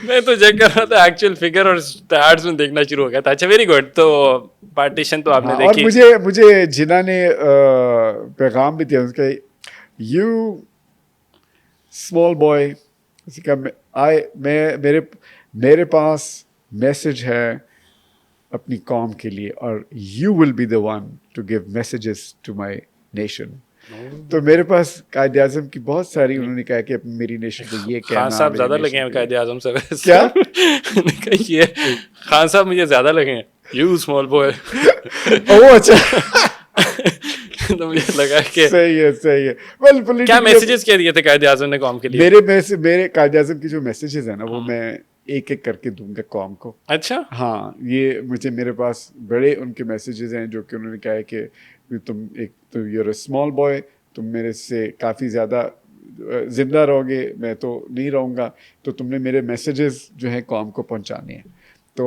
मैं तो चेक कर रहा था, एक्चुअल फिगर और स्टैट्स में देखना शुरू हो गया था। अच्छा, वेरी गुड। तो पार्टीशन तो आपने हाँ, और देखी। मुझे जिन्ना ने पैगाम भी दिया उसका, यू स्मॉल बॉय, मेरे पास मैसेज है अपनी कौम के लिए, और you will be the one to give messages to my nation. तो मेरे पास कायद आज़म की बहुत सारी, उन्होंने कहा कि मेरी नेशन को ये कहना। खान साहब मेरी ज्यादा nation लगे हैं को कायदे आजम से वैसे। क्या? ये खान साहब मुझे ज्यादा लगे हैं, यू स्मॉल बॉय। ओह अच्छा। तो मुझे लगा कि सही है वेल, क्या मैसेजेस क्या दिए थे कायदे आजम ने कौम के लिए? मेरे कायद आज़म की जो मैसेजेस है ना, वो मैं एक एक करके दूंगा कौम को। अच्छा, हाँ, ये मेरे पास बड़े उनके मैसेजेस हैं जो कि उन्होंने कहा है कि तुम यूर अ स्मॉल बॉय, तुम मेरे से काफ़ी ज़्यादा जिंदा रहोगे, मैं तो नहीं रहूँगा, तो तुमने मेरे मैसेजेस जो हैं कौम को पहुँचाने हैं। तो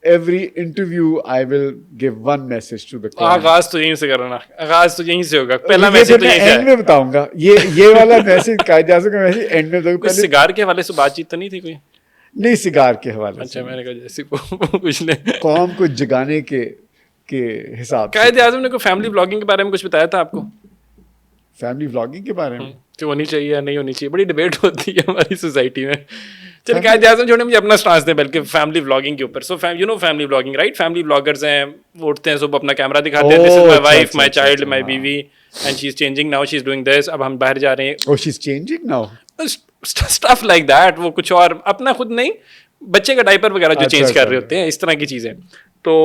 every interview I will give one message to the Quran. आगाज तो यहीं से करना, आगाज तो यहीं से होगा। पहला मैसेज तो यहीं से एंड में बताऊंगा, ये वाला मैसेज कायद आज़म का मैसेज एंड में बताऊंगा। कोई सिगार के हवाले से बातचीत तो नहीं थी कोई? नहीं, सिगार के हवाले अच्छा, से। मैंने कहा जैसे पूछ ले। कौम को जगाने के हिसाब से। कायद आज़म ने कोई फैमिली ब्लॉगिंग के बारे में कुछ बताया था आपको? फैमिली व्लॉगिंग के बारे में। कि होनी चाहिए या नहीं होनी चाहिए, बड़ी डिबेट होती है हमारी सोसाइटी में। चल क्या जैसे छोड़े, मुझे अपना स्टांस दे बल्कि फैमिली व्लॉगिंग के ऊपर। So you know family vlogging right, family vloggers हैं, वो उठते हैं सुबह अपना कैमरा दिखाते हैं, this is my wife, my child, my बीवी and she is changing now, she is doing this, अब हम बाहर जा रहे हैं, oh she is changing now, stuff like that. वो कुछ और अपना खुद नहीं, बच्चे का डायपर वगैरह जो चेंज कर रहे होते हैं, इस तरह की चीज़ें। तो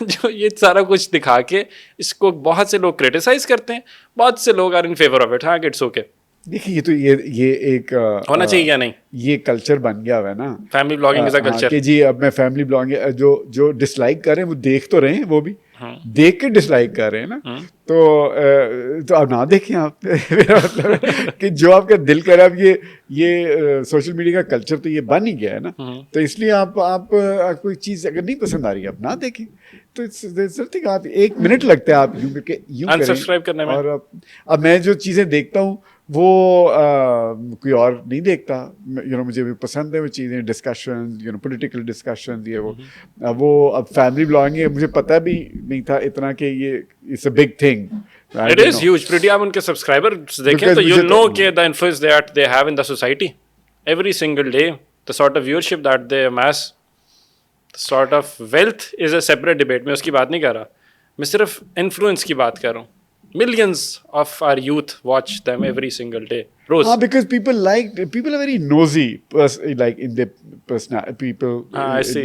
जो ये सारा कुछ दिखा के इसको बहुत से लोग क्रिटिसाइज करते हैं, बहुत से लोग are in favour of it. हाँ, इट्स ओके। देखिए ये तो ये एक होना चाहिए या नहीं, ये कल्चर बन गया हुआ है ना, family blogging is a culture कि जी अब मैं फैमिली ब्लॉगिंग, जो डिसलाइक कर रहे हैं वो देख तो रहे हैं, वो भी देख के डिसलाइक कर रहे हैं ना, तो आप ना देखें आप। मेरा मतलब है कि जो आपका दिल कर रहा है, अब ये सोशल मीडिया का कल्चर तो ये बन ही गया है ना, तो इसलिए आप कोई चीज़ अगर नहीं पसंद आ रही है आप ना देखें, तो समथिंग आप 1 मिनट लगता है आप यूं अनसब्सक्राइब करने में। और अब मैं जो चीज़ें देखता हूँ वो कोई और नहीं देखता, मुझे भी पसंद है वो चीज़ें, डिस्कशन पॉलिटिकल डिस्कशन, ये वो अब फैमिली ब्लॉगिंग है, मुझे पता भी नहीं था इतना कि ये it's a big thing. It is huge pretty. आप उनके सब्सक्राइबर्स देखें तो यू नो कि the influence that they have in the society every single day, the sort of viewership that they amass, the sort of wealth is a separate debate। मैं उसकी बात नहीं कर रहा, मैं सिर्फ इन्फ्लुएंस की बात कर रहा हूँ। Millions of our youth watch them every single day. Rose. Because people are very nosy, like in their personality. People, I see.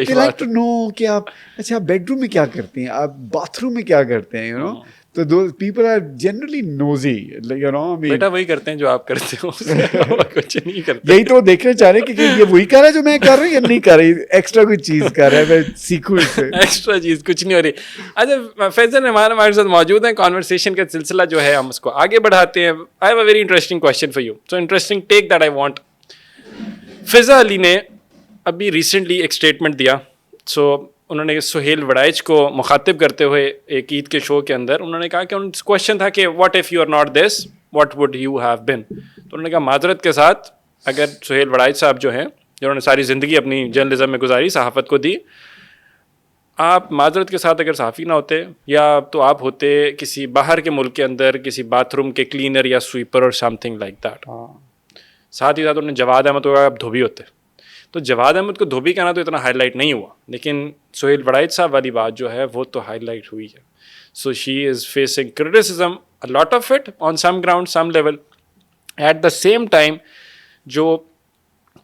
They like to know कि आप अच्छा बेडरूम में क्या करते हैं, आप बाथरूम में क्या करते हैं, तो those people are generally nosy, बेटा वही करते हैं जो आप करते हो, कुछ नहीं करते। यही तो देखना चाह रहे हैं कि ये वही कर रहा है जो मैं कर रहा हूँ या नहीं कर रही, एक्स्ट्रा कोई चीज कर रहा है, मैं सीखूं इससे। एक्स्ट्रा चीज कुछ नहीं हो रही। अच्छा, फैजल रहमान हमारे साथ मौजूद हैं, कॉन्वर्सेशन का सिलसिला जो है हम उसको आगे बढ़ाते हैं। I have a very interesting question for you, so interesting take that I want. Fiza Ali ने अभी रिसेंटली एक स्टेटमेंट दिया, सो उन्होंने सुहेल वड़ाइच को मुखातिब करते हुए एक ईद के शो के अंदर उन्होंने कहा कि उनका क्वेश्चन था कि what if you are not this, what would you have been. तो उन्होंने कहा माजरत के साथ, अगर सुहेल वड़ाइच साहब जो हैं, जिन्होंने सारी ज़िंदगी अपनी जर्नलिज्म में गुजारी, सहाफ़त को दी, आप माजरत के साथ अगर सहाफ़ी ना होते, या तो आप होते किसी बाहर के मुल्क के अंदर किसी बाथरूम के क्लीनर या स्वीपर और समथिंग लाइक दैट। साथ ही साथ उन्होंने जवाद अहमद को कहा आप धोबी होते। तो जवाद अहमद को धोबी कहना तो इतना हाईलाइट नहीं हुआ, लेकिन सुहेल वड़ाइच साहब वाली बात जो है वो तो हाईलाइट हुई है। So she is facing criticism, a lot of it on some ground, some level. At the same time जो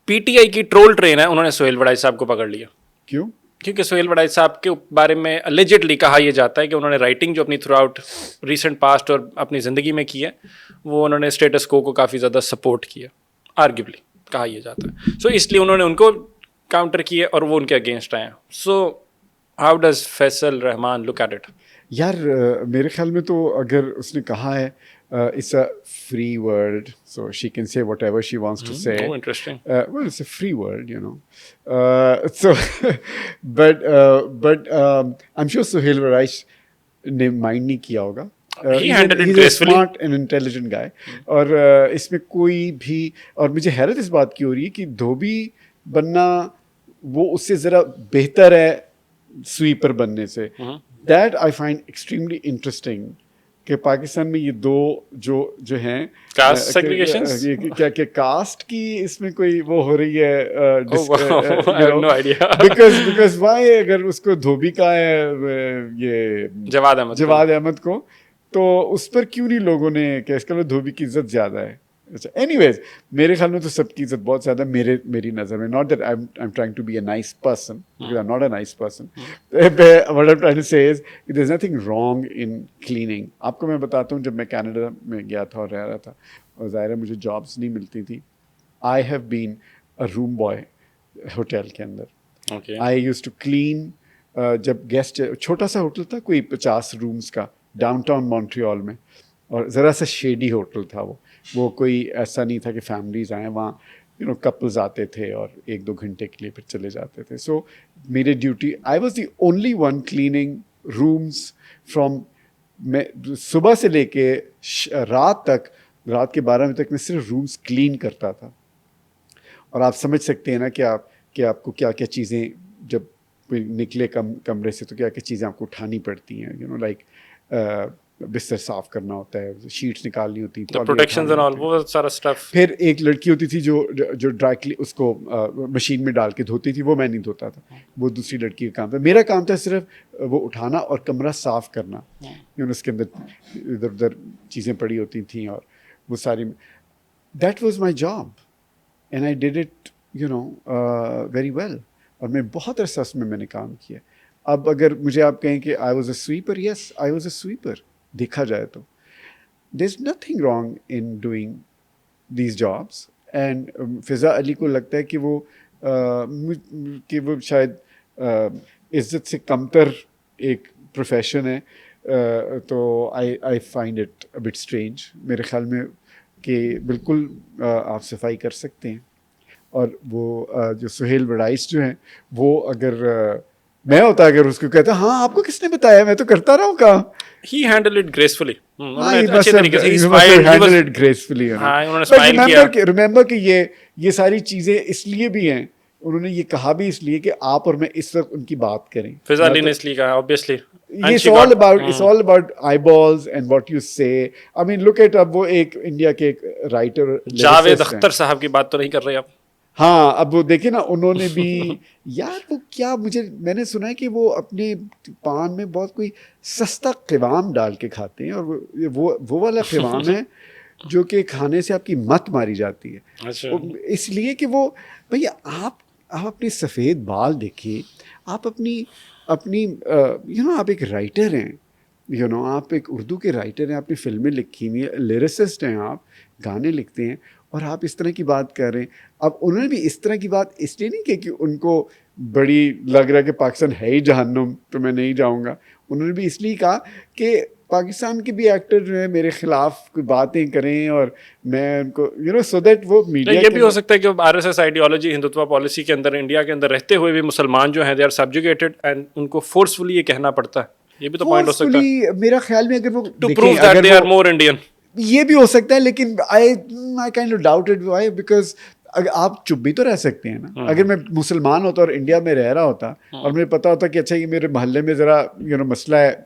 पीटीआई की ट्रोल ट्रेन है, उन्होंने सुहेल वड़ाइच साहब को पकड़ लिया। क्यों? क्योंकि सुहेल वड़ाइच साहब के बारे में अलिजिडली कहा यह जाता है कि उन्होंने राइटिंग जो अपनी थ्रू आउट रिसेंट पास्ट और अपनी ज़िंदगी में की है, वो उन्होंने स्टेटस को काफ़ी ज़्यादा सपोर्ट किया, आर्ग्यूबली कहा यह जाता है। सो इसलिए उन्होंने उनको काउंटर किए और वो उनके अगेंस्ट आए। So how does Faisal Rahman look at it? यार मेरे ख्याल में तो अगर उसने कहा है it's a free world, so she can say whatever she wants to say. Oh, interesting. Well, it's a free world, so but I'm sure Suhail Waraich ने mind नहीं किया होगा। He handled it he's a gracefully. smart and intelligent guy, और इसमें कोई भी, और मुझे हैरत इस बात की हो रही है कि धोबी बनना वो उससे ज़रा बेहतर है स्वीपर बनने से। That I find extremely interesting कि पाकिस्तान में ये दो जो हैं कास्ट सेग्रीगेशंस, क्या कास्ट की इसमें कोई वो हो रही है, I have no idea. because why, अगर उसको धोबी का है ये जवाद अहमद को, तो उस पर क्यों नहीं लोगों ने कि इसका मतलब धोबी की इज्जत ज़्यादा है। अच्छा, एनीवेज मेरे ख्याल में तो सबकी इज्जत बहुत ज़्यादा मेरी नज़र में। Not that I am trying to be a nice person, because I am not a nice person. What I am trying to say is there is nothing wrong in cleaning. आपको मैं बताता हूँ, जब मैं कनाडा में गया था और रह रहा था, और ज़ाहिर है मुझे जॉब्स नहीं मिलती थी, I have been a room boy hotel के अंदर। आई यूज्ड टू क्लीन, जब गेस्ट, छोटा सा होटल था कोई 50 रूम्स का डाउनटाउन मॉन्ट्रियल में, और ज़रा सा शेडी होटल था वो कोई ऐसा नहीं था कि फैमिलीज़ आएँ वहाँ, कपल्स आते थे और 1-2 घंटे के लिए फिर चले जाते थे। सो मेरी duty, I was the only one cleaning rooms from, मैं सुबह से लेके रात के 12 बजे तक मैं सिर्फ रूम्स क्लीन करता था। और आप समझ सकते हैं ना कि आपको क्या क्या चीज़ें, जब निकले कमरे से तो क्या क्या चीज़ें आपको उठानी पड़ती हैं, लाइक बिस्तर साफ करना होता है, शीट्स निकालनी होती, The protections and all, वो सारा stuff. फिर एक लड़की होती थी जो ड्राई उसको मशीन में डाल के धोती थी, वो मैं नहीं धोता था, वो दूसरी लड़की का काम था। मेरा काम था सिर्फ वो उठाना और कमरा साफ करना, उसके अंदर इधर उधर चीज़ें पड़ी होती थी और वो सारी, that was my job and I did it very well. और मैं बहुत अरसा उसमें मैंने काम किया। अब अगर मुझे आप कहें कि I was a sweeper, yes I was a sweeper, देखा जाए तो there is nothing wrong in doing these jobs. And Fiza Ali को लगता है कि वो शायद इज्जत से कमतर एक प्रोफेशन है, तो I find it a bit strange. मेरे ख्याल में कि बिल्कुल आप सफाई कर सकते हैं। और वो जो सुहेल वडाइस जो हैं, वो अगर मैं होता, अगर उसको कहता हाँ आपको किसने बताया, मैं तो करता रहा हूँ काम। He handled it gracefully. हाँ, उन्होंने he अच्छे must तरीके से have smiled. He handled was, it gracefully, you know. हाँ, उन्होंने But smile किया. remember कि ये सारी चीज़ें इसलिए भी हैं, उन्होंने ये कहा भी इसलिए कि आप और मैं इस वक्त उनकी बात करें। फिजा अली ने इसलिए कहा, obviously. And It's she all got- about it's all about eyeballs and what you say. I mean, look at अब वो एक इंडिया के एक राइटर जावेद अख्तर साहब की बात तो नहीं कर रहे आप? हाँ, अब वो देखिए ना, उन्होंने भी यार वो क्या, मैंने सुना है कि वो अपने पान में बहुत कोई सस्ता क़िवाम डाल के खाते हैं, और वो वाला क़िवाम है जो कि खाने से आपकी मत मारी जाती है। अच्छा। इसलिए कि वो भैया आप अपने सफ़ेद बाल देखिए, आप अपनी आप एक राइटर हैं, आप एक उर्दू के राइटर हैं, आपने फ़िल्में लिखी हुई हैं, लिरिसिस्ट हैं, आप गाने लिखते हैं, और आप इस तरह की बात कर रहे हैं। अब उन्होंने भी इस तरह की बात इसलिए नहीं की कि उनको बड़ी लग रहा है कि पाकिस्तान है ही जहन्नुम तो मैं नहीं जाऊंगा। उन्होंने भी इसलिए कहा कि पाकिस्तान के भी एक्टर जो है मेरे खिलाफ कोई बातें करें और मैं उनको सो दैट वो मीडिया। ये भी हो सकता है कि आरएसएस आइडियोलॉजी, हिंदुत्व पॉलिसी के अंदर, इंडिया के अंदर रहते हुए भी मुसलमान जो हैं दे आर सब्जुगेटेड एंड उनको फोर्सफुली ये कहना पड़ता है। ये भी तो पॉइंट हो सकता है। मेरा ख्याल में अगर वो to prove that they are more Indian. ये भी हो सकता है, लेकिन I kind of doubt it. Why? Because अगर आप चुप भी तो रह सकते हैं ना। अगर मैं मुसलमान होता और इंडिया में रह रहा होता और मुझे पता होता कि अच्छा ये मेरे मोहल्ले में ज़रा मसला है,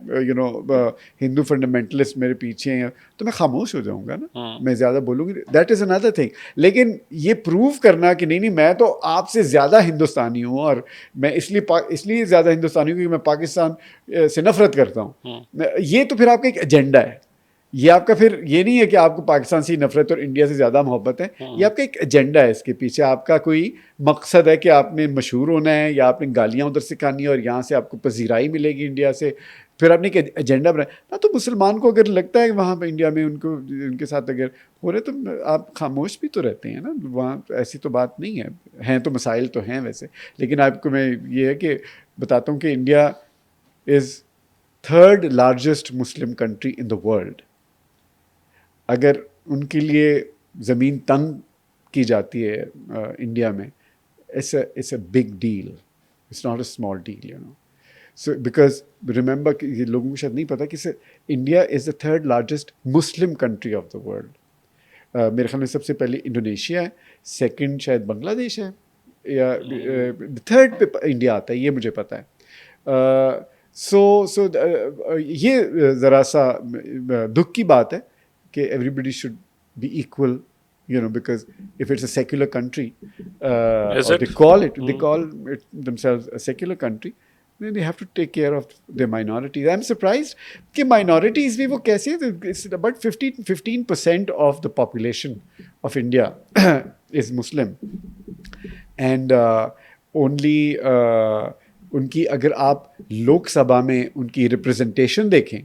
हिंदू फंडामेंटलिस्ट मेरे पीछे हैं, तो मैं खामोश हो जाऊंगा ना, मैं ज़्यादा बोलूँगी। That is another thing. लेकिन ये प्रूव करना कि नहीं मैं तो आपसे ज़्यादा हिंदुस्तानी हूँ और मैं इसलिए ज़्यादा हिंदुस्तानी हूँ क्योंकि मैं पाकिस्तान से नफरत करता हूँ, ये तो फिर आपका एक एजेंडा है। ये आपका फिर ये नहीं है कि आपको पाकिस्तान से नफरत और इंडिया से ज़्यादा मोहब्बत है, ये आपका एक एजेंडा है। इसके पीछे आपका कोई मकसद है कि आपने मशहूर होना है या आपने गालियाँ उधर से खानी है और यहाँ से आपको पजीराई मिलेगी इंडिया से, फिर आपने एक एजेंडा बनाया ना। तो मुसलमान को अगर लगता है कि वहाँ पर इंडिया में उनके साथ अगर हो रहे तो आप खामोश भी तो रहते हैं ना। वहाँ ऐसी तो बात नहीं है, हैं तो मसाइल तो हैं वैसे। लेकिन आपको मैं ये है कि बताता हूँ कि India is 3rd largest Muslim country in the world. अगर उनके लिए ज़मीन तंग की जाती है इंडिया में, it's a big deal, it's not a small deal, so because remember कि ये लोगों को शायद नहीं पता कि India is the 3rd largest Muslim country of the world. मेरे ख्याल में सबसे पहले इंडोनेशिया है, 2nd शायद बांग्लादेश है, या 3rd पे इंडिया आता है, ये मुझे पता है। सो ये ज़रा सा दुख की बात है कि everybody should be equal, because if it's a secular country, or they call it themselves a secular country, then they have to take care of their minorities. I'm surprised कि minorities भी वो कैसे, it's about 15% of the population of India is Muslim, and only उनकी अगर आप लोकसभा में उनकी representation देखें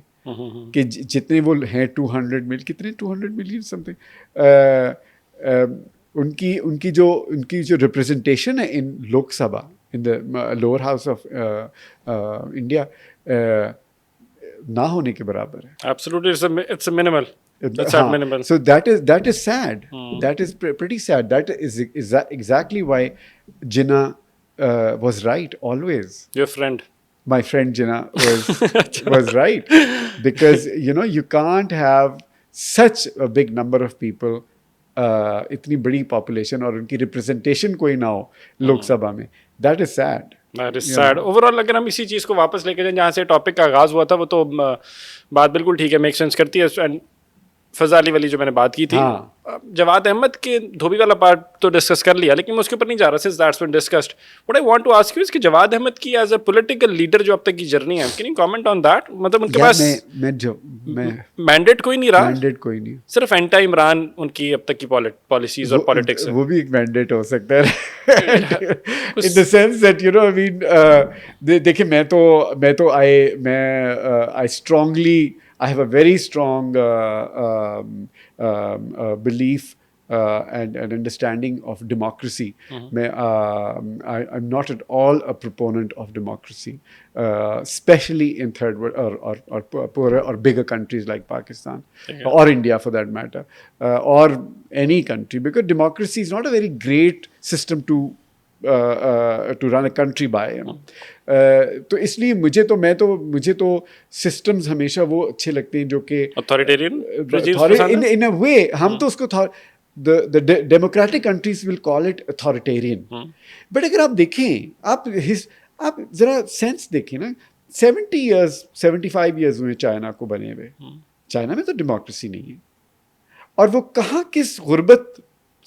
कि जितने वो हैं 200 मिलियन समथिंग, उनकी जो रिप्रेजेंटेशन है in Lok Sabha, in the lower house of India, ना होने के बराबर है। Absolutely, it's a minimal. That's minimal. So that is sad. That is pretty sad. That is exactly why Jinnah was right always. Your friend. My friend Jinnah was right, because you can't have such a big number of people, इतनी बड़ी population और उनकी representation कोई ना हो लोकसभा में. That is sad. That is sad. Overall अगर हम इसी चीज को वापस लेके जाएं जहाँ से टॉपिक का आगाज हुआ था, वो तो बात बिल्कुल ठीक है, मेक सेंस करती है। एंड फजा अली वाली जो मैंने बात की थी, हाँ। जवाद अहमद के धोबी वाला पार्ट तो डिस्कस कर लिया, लेकिन मैं उसके ऊपर नहीं जा रहा, since that's been discussed. What I want to ask you is कि जवाद अहमद की एज अ पॉलिटिकल लीडर जो अब तक की जर्नी है, can you comment on that? मतलब उनके यार पास मैं मैंडेट कोई नहीं रहा, मैंडेट कोई नहीं, सिर्फ एंटी इमरान उनकी अब तक की पॉलिसीज और पॉलिटिक्स है। वो भी एक मैंडेट हो सकता है in the sense that you know I mean देखिए मैं तो I strongly I have a very strong belief and understanding of democracy. I'm not at all a proponent of democracy, especially in third world or poorer or bigger countries like Pakistan or India for that matter, or any country, because democracy is not a very great system to run a country by. तो इसलिए मुझे तो systems हमेशा वो अच्छे लगते हैं जो कि अथॉरिटेरियन इन अ वे, हम तो उसको the democratic countries will call it authoritarian. But अगर आप देखें, आप जरा सेंस देखें ना, 75 years हुए चाइना को बने हुए। चाइना में तो डेमोक्रेसी नहीं है, और वो कहाँ किस गुर्बत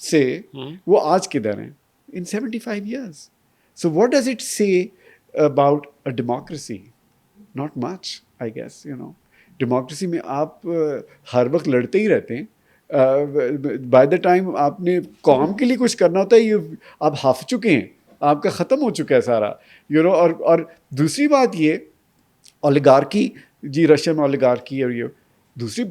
से वो आज किधर हैं in 75 years. So what does it say about a democracy? Not much, I guess, you know. Democracy में आप हर वक्त लड़ते ही रहते हैं। By the time आपने कौम के लिए कुछ करना होता है, आप हाफ चुके हैं, आपका ख़त्म हो चुका है सारा, you know. और दूसरी बात ये ओलिगार्की, जी रशिया में ओलिगार्की, और ये दूसरी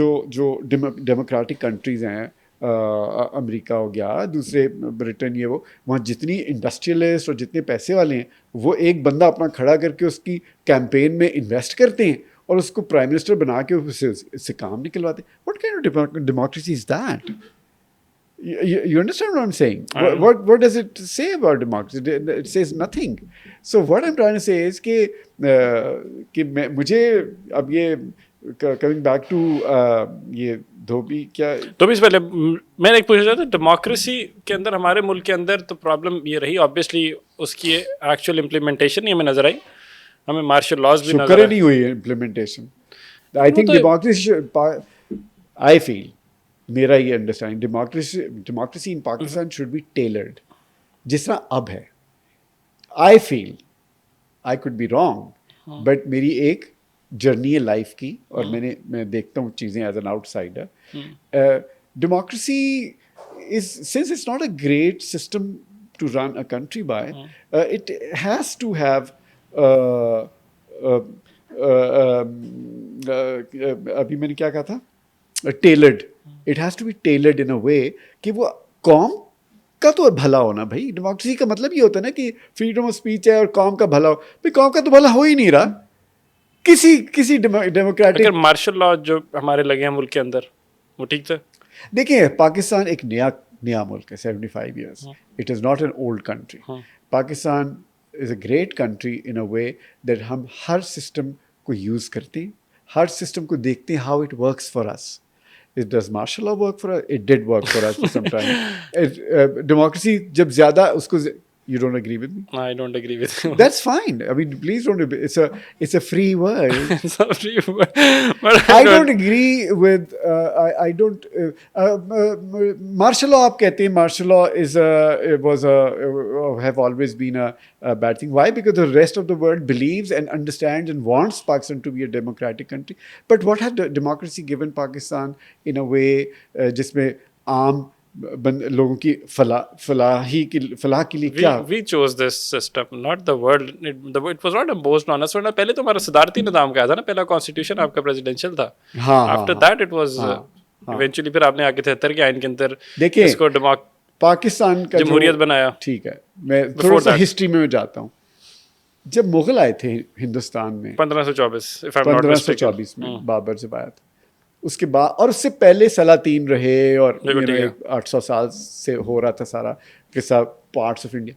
जो डेमोक्रेटिक कंट्रीज़ हैं, अमेरिका हो गया, दूसरे ब्रिटेन, ये वो, वहाँ जितनी इंडस्ट्रियलिस्ट और जितने पैसे वाले हैं, वो एक बंदा अपना खड़ा करके उसकी कैंपेन में इन्वेस्ट करते हैं और उसको प्राइम मिनिस्टर बना के उससे काम निकलवाते हैं। What kind of democracy is that? You understand what I'm saying? What does it say about democracy? It says nothing. So what I'm trying to say is कि मुझे अब ये coming back to ये धोबी से पहले मैंने एक पूछना चाहता था, डेमोक्रेसी के अंदर हमारे मुल्क के अंदर तो प्रॉब्लम ये रही, ऑब्वियसली उसकी एक्चुअल इम्प्लीमेंटेशन नहीं हमें नजर आई, हमें मार्शल लॉज भी नजर नहीं हुई implementation. I think democracy, I feel, मेरा ये understanding, democracy in Pakistan should be tailored जिस तरह अब है। I feel, I could be wrong, but मेरी एक जर्नी है लाइफ की, और मैं देखता हूँ चीज़ें as an outsider. Democracy is, since it's not a great system to run a country by, it has to have अभी मैंने क्या कहा था, tailored, it has to be tailored in a way कि वो कौम का तो भला होना। भाई डेमोक्रेसी का मतलब ये होता है ना कि फ्रीडम ऑफ स्पीच है और कौम का भला हो। भाई कौम का तो भला हो ही नहीं रहा किसी डेमोक्रेटिक। मार्शल लॉ जो हमारे लगे हैं मुल्क के अंदर, वो ठीक था? देखिए, पाकिस्तान एक नया मुल्क है, 75 years. It is not an old country. Pakistan is a great country in a way that हम हर सिस्टम को यूज़ करते हैं, हर सिस्टम को देखते हैं, how it works for us. It does martial law work for us? It did work for us for some time. Democracy, जब ज़्यादा उसको, you don't agree with me? No, I don't agree with you. That's fine. I mean, please don't. It's a free world. It's a free world. But I don't agree with. I don't. Martial law, आप कहते हैं, martial law have always been a bad thing. Why? Because the rest of the world believes and understands and wants Pakistan to be a democratic country. But what had democracy given Pakistan in a way जिसमें आम लोगों की फलाह के लिए क्या? We chose this system, not the world. It was not imposed on us. वरना पहले तो हमारा सदारती निज़ाम का था ना, पहला कॉन्स्टिट्यूशन आपका प्रेसिडेंशियल था। After that it was eventually, फिर आपने आके 73 के आइन के अंदर इसको पाकिस्तान का जमहूरियत बनाया। ठीक है, मैं थोड़ा सा हिस्ट्री में जाता हूँ। जब मुगल आए थे हिंदुस्तान में 1524 में बाबर से आया था, उसके बाद, और उससे पहले सलातीन रहे, और 800 साल से हो रहा था सारा किस्सा, पार्ट्स ऑफ इंडिया।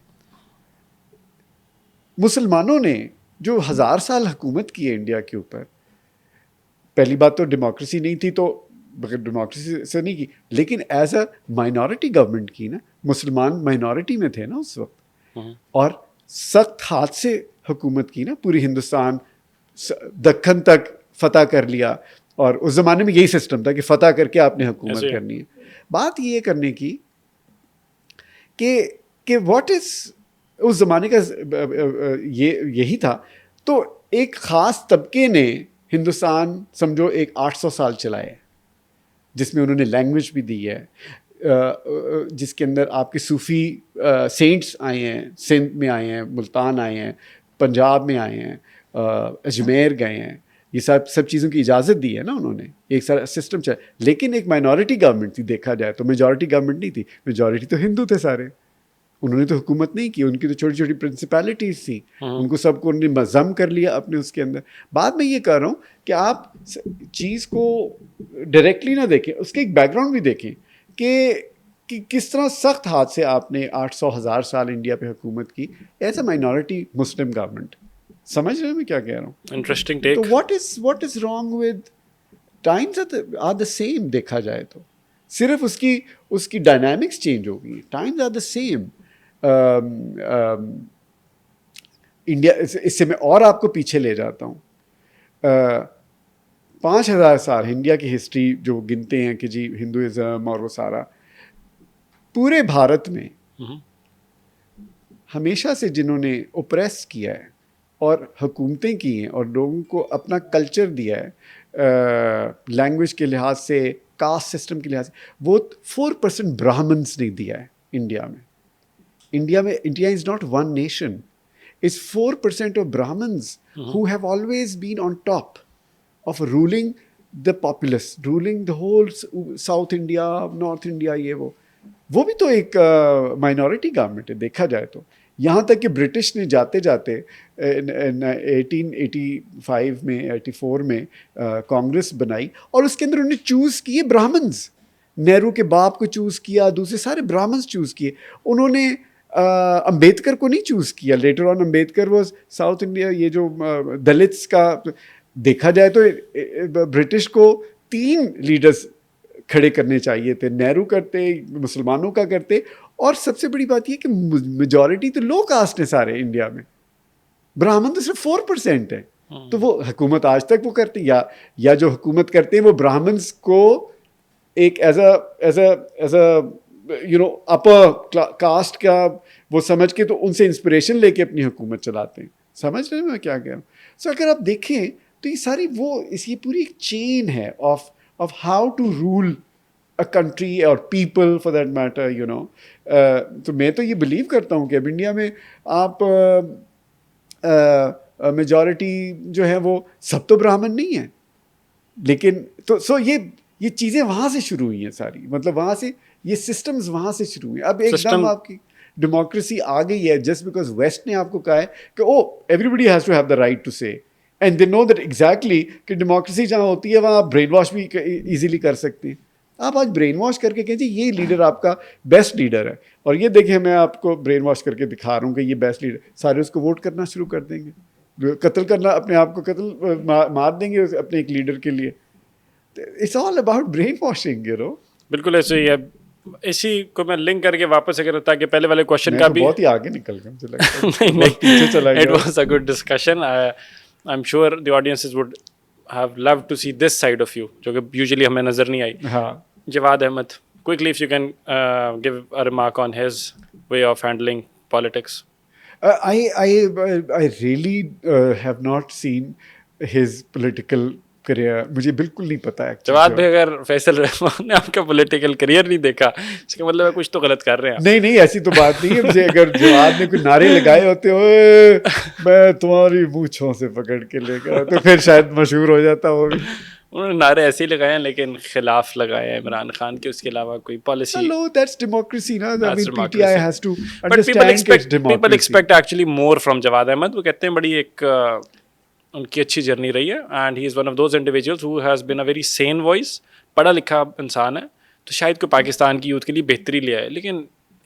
मुसलमानों ने जो 1000 साल हुकूमत की है इंडिया के ऊपर, पहली बात तो डेमोक्रेसी नहीं थी, तो डेमोक्रेसी से नहीं की, लेकिन एज अ माइनॉरिटी गवर्नमेंट की ना। मुसलमान माइनॉरिटी में थे ना उस वक्त, और सख्त हाथ से हुकूमत की ना, पूरी हिंदुस्तान दक्खन तक फतह कर लिया, और उस ज़माने में यही सिस्टम था कि फतह करके आपने हुकूमत ऐसे। करनी है। बात ये करने की कि व्हाट इज़ उस ज़माने का यही था। तो एक ख़ास तबके ने हिंदुस्तान समझो एक 800 साल चलाए, जिसमें उन्होंने लैंग्वेज भी दी है, जिसके अंदर आपके सूफ़ी सेंट्स आए हैं, सिंध में आए हैं, मुल्तान आए हैं, पंजाब में आए हैं, अजमेर गए हैं। ये सब चीज़ों की इजाज़त दी है ना उन्होंने, एक सारा सिस्टम चला। लेकिन एक माइनॉरिटी गवर्नमेंट थी, देखा जाए तो मेजॉरिटी गवर्नमेंट नहीं थी। मेजॉरिटी तो हिंदू थे सारे, उन्होंने तो हुकूमत नहीं की, उनकी तो छोटी छोटी प्रिंसिपैलिटीज़ थी, उनको सबको उन्होंने मज़म कर लिया अपने उसके अंदर। बाद में ये कह रहा हूँ कि आप चीज़ को डायरेक्टली ना देखें, उसके एक बैकग्राउंड भी देखें कि किस तरह सख्त हाथ से आपने 800,000 साल इंडिया पे हुकूमत की as a minority Muslim government. समझ रहे हैं मैं क्या कह रहा हूँ? Interesting take. तो what is wrong with times are the same, देखा जाए तो सिर्फ उसकी डायनामिक्स चेंज हो गई। Times are the same. India, इससे मैं और आपको पीछे ले जाता हूँ। 5,000 साल इंडिया की हिस्ट्री जो गिनते हैं कि जी हिंदुइज़्म और वो सारा, पूरे भारत में हमेशा से जिन्होंने ओप्रेस किया है और हुकूमतें की हैं और लोगों को अपना कल्चर दिया है, लैंग्वेज के लिहाज से, कास्ट सिस्टम के लिहाज से, वो 4% ब्राह्मण्स ने दिया है इंडिया में। India is not one nation. It's 4% of Brahmins who have always been on top of ruling the populace, ruling the whole South India, North India, ये वो भी तो एक माइनॉरिटी गवर्नमेंट है देखा जाए तो। यहाँ तक कि ब्रिटिश ने जाते जाते 1885 में 84 में कांग्रेस बनाई और उसके अंदर उन्होंने चूज़ किए ब्राह्मण्स। नेहरू के बाप को चूज़ किया, दूसरे सारे ब्राह्मण्स चूज़ किए। उन्होंने अंबेडकर को नहीं चूज़ किया। लेटर ऑन अंबेडकर वो साउथ इंडिया, ये जो दलित्स का देखा जाए तो ब्रिटिश को 3 लीडर्स खड़े करने चाहिए थे। नेहरू करते, मुसलमानों का करते, और सबसे बड़ी बात ये कि मेजॉरिटी तो लो कास्ट है सारे इंडिया में, ब्राह्मण तो सिर्फ 4% है। तो वो हुकूमत आज तक वो करते, या जो हुकूमत करते हैं वो ब्राह्मण्स को एक as a you know upper caste का वो समझ के तो उनसे इंस्पिरेशन लेके अपनी हुकूमत चलाते हैं। समझ रहे हैं मैं क्या कह रहा हूँ? सो अगर आप देखें तो ये सारी ये पूरी एक चेन है of how to rule a country और people for that matter, you know. तो मैं तो ये बिलीव करता हूँ कि अब इंडिया में आप मेजॉरिटी जो है वो सब तो ब्राह्मण नहीं है, लेकिन तो ये चीज़ें वहाँ से शुरू हुई हैं सारी, मतलब वहाँ से ये सिस्टम्स वहाँ से शुरू हुए। अब एकदम आपकी डेमोक्रेसी आ गई है जस्ट बिकॉज वेस्ट ने आपको कहा है कि ओ everybody has to have the right to say, and they know that exactly कि डेमोक्रेसी जहाँ होती है वहाँ आप ब्रेन वॉश भी ईजिली कर सकते हैं। आप आज ब्रेन वॉश करके कहें जी ये लीडर आपका बेस्ट लीडर है, और ये देखिए मैं आपको ब्रेन वॉश करके दिखा रहा हूँ कि ये बेस्ट लीडर, सारे उसको वोट करना शुरू कर देंगे, कत्ल करना, अपने आप को कत्ल मार देंगे अपने एक लीडर के लिए। It's all about brain washing, you know. बिल्कुल ऐसे ही है। इसी को मैं लिंक करके वापस अगर ताकि पहले वाले क्वेश्चन का भी बहुत ही आगे निकल गया मुझे लगता है। नहीं पीछे चला गया। It was a good discussion. I am sure the audiences would have loved to see this side of you, जो कि यूजुअली हमें नजर नहीं आई। हाँ, Jawad Ahmed, quickly if you can give a remark on his way of handling politics. I really have not seen his political career. मुझे बिल्कुल नहीं पता है। जवाद भाई, अगर फैसल रहमान ने आपका पॉलिटिकल करियर नहीं देखा, इसका मतलब है कुछ तो गलत कर रहे हैं। नहीं, ऐसी तो बात नहीं है। मुझे अगर जवाद ने कोई नारे लगाए होते, ओए मैं तुम्हारी मूंछों से पकड़ के लेकर, तो फिर शायद मशहूर हो जाता वो भी। उन्होंने नारे ऐसे ही लगाए हैं लेकिन खिलाफ लगाए हैं इमरान खान के, उसके अलावा कोई पॉलिसी। Hello, that's democracy, ना? I mean, PTI has to But understand it's democracy. people expect actually more from Jawad Ahmed. वो कहते हैं बड़ी एक उनकी अच्छी जर्नी रही है, and he is one of those individuals who has been a very sane voice. पढ़ा लिखा इंसान है, तो शायद कोई पाकिस्तान की यूथ के लिए बेहतरी ले आए। लेकिन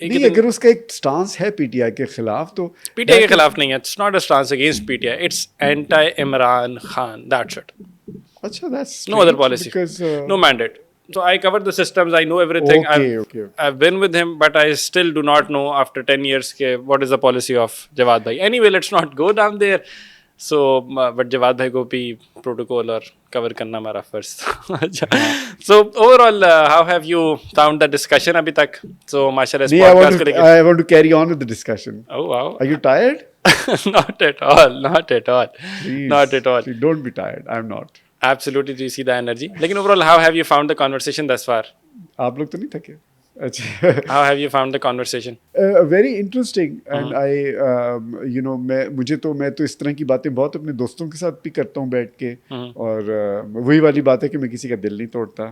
नहीं, अगर उसका एक स्टांस है पीटीआई के खिलाफ, तो पीटीआई के खिलाफ नहीं है। It's not a stance against PTI, it's anti Imran Khan, that's it. अच्छा, that's no other policy, no mandate. So I covered the systems. I know everything. Okay. I've been with him, but I still do not know after 10 years what is the policy of Jawad bhai. Anyway, let's not go down there. So, but Jawad bhai को भी protocol और cover करना हमारा फर्ज था. So overall, how have you found the discussion अभी तक? So माशाल्लाह इस podcast को लेके. I want to carry on with the discussion. Oh wow. Are you tired? Not at all. Not at all. Please, Not at all. Don't be tired. I'm not. Absolutely, do you see the energy? लेकिन overall, how have you found the conversation thus far? आप लोग तो नहीं थके? अच्छा. How have you found the conversation? Very interesting and मैं तो इस तरह की बातें बहुत अपने दोस्तों के साथ भी करता हूँ बैठ के और वही वाली बात है कि मैं किसी का दिल नहीं तोड़ता,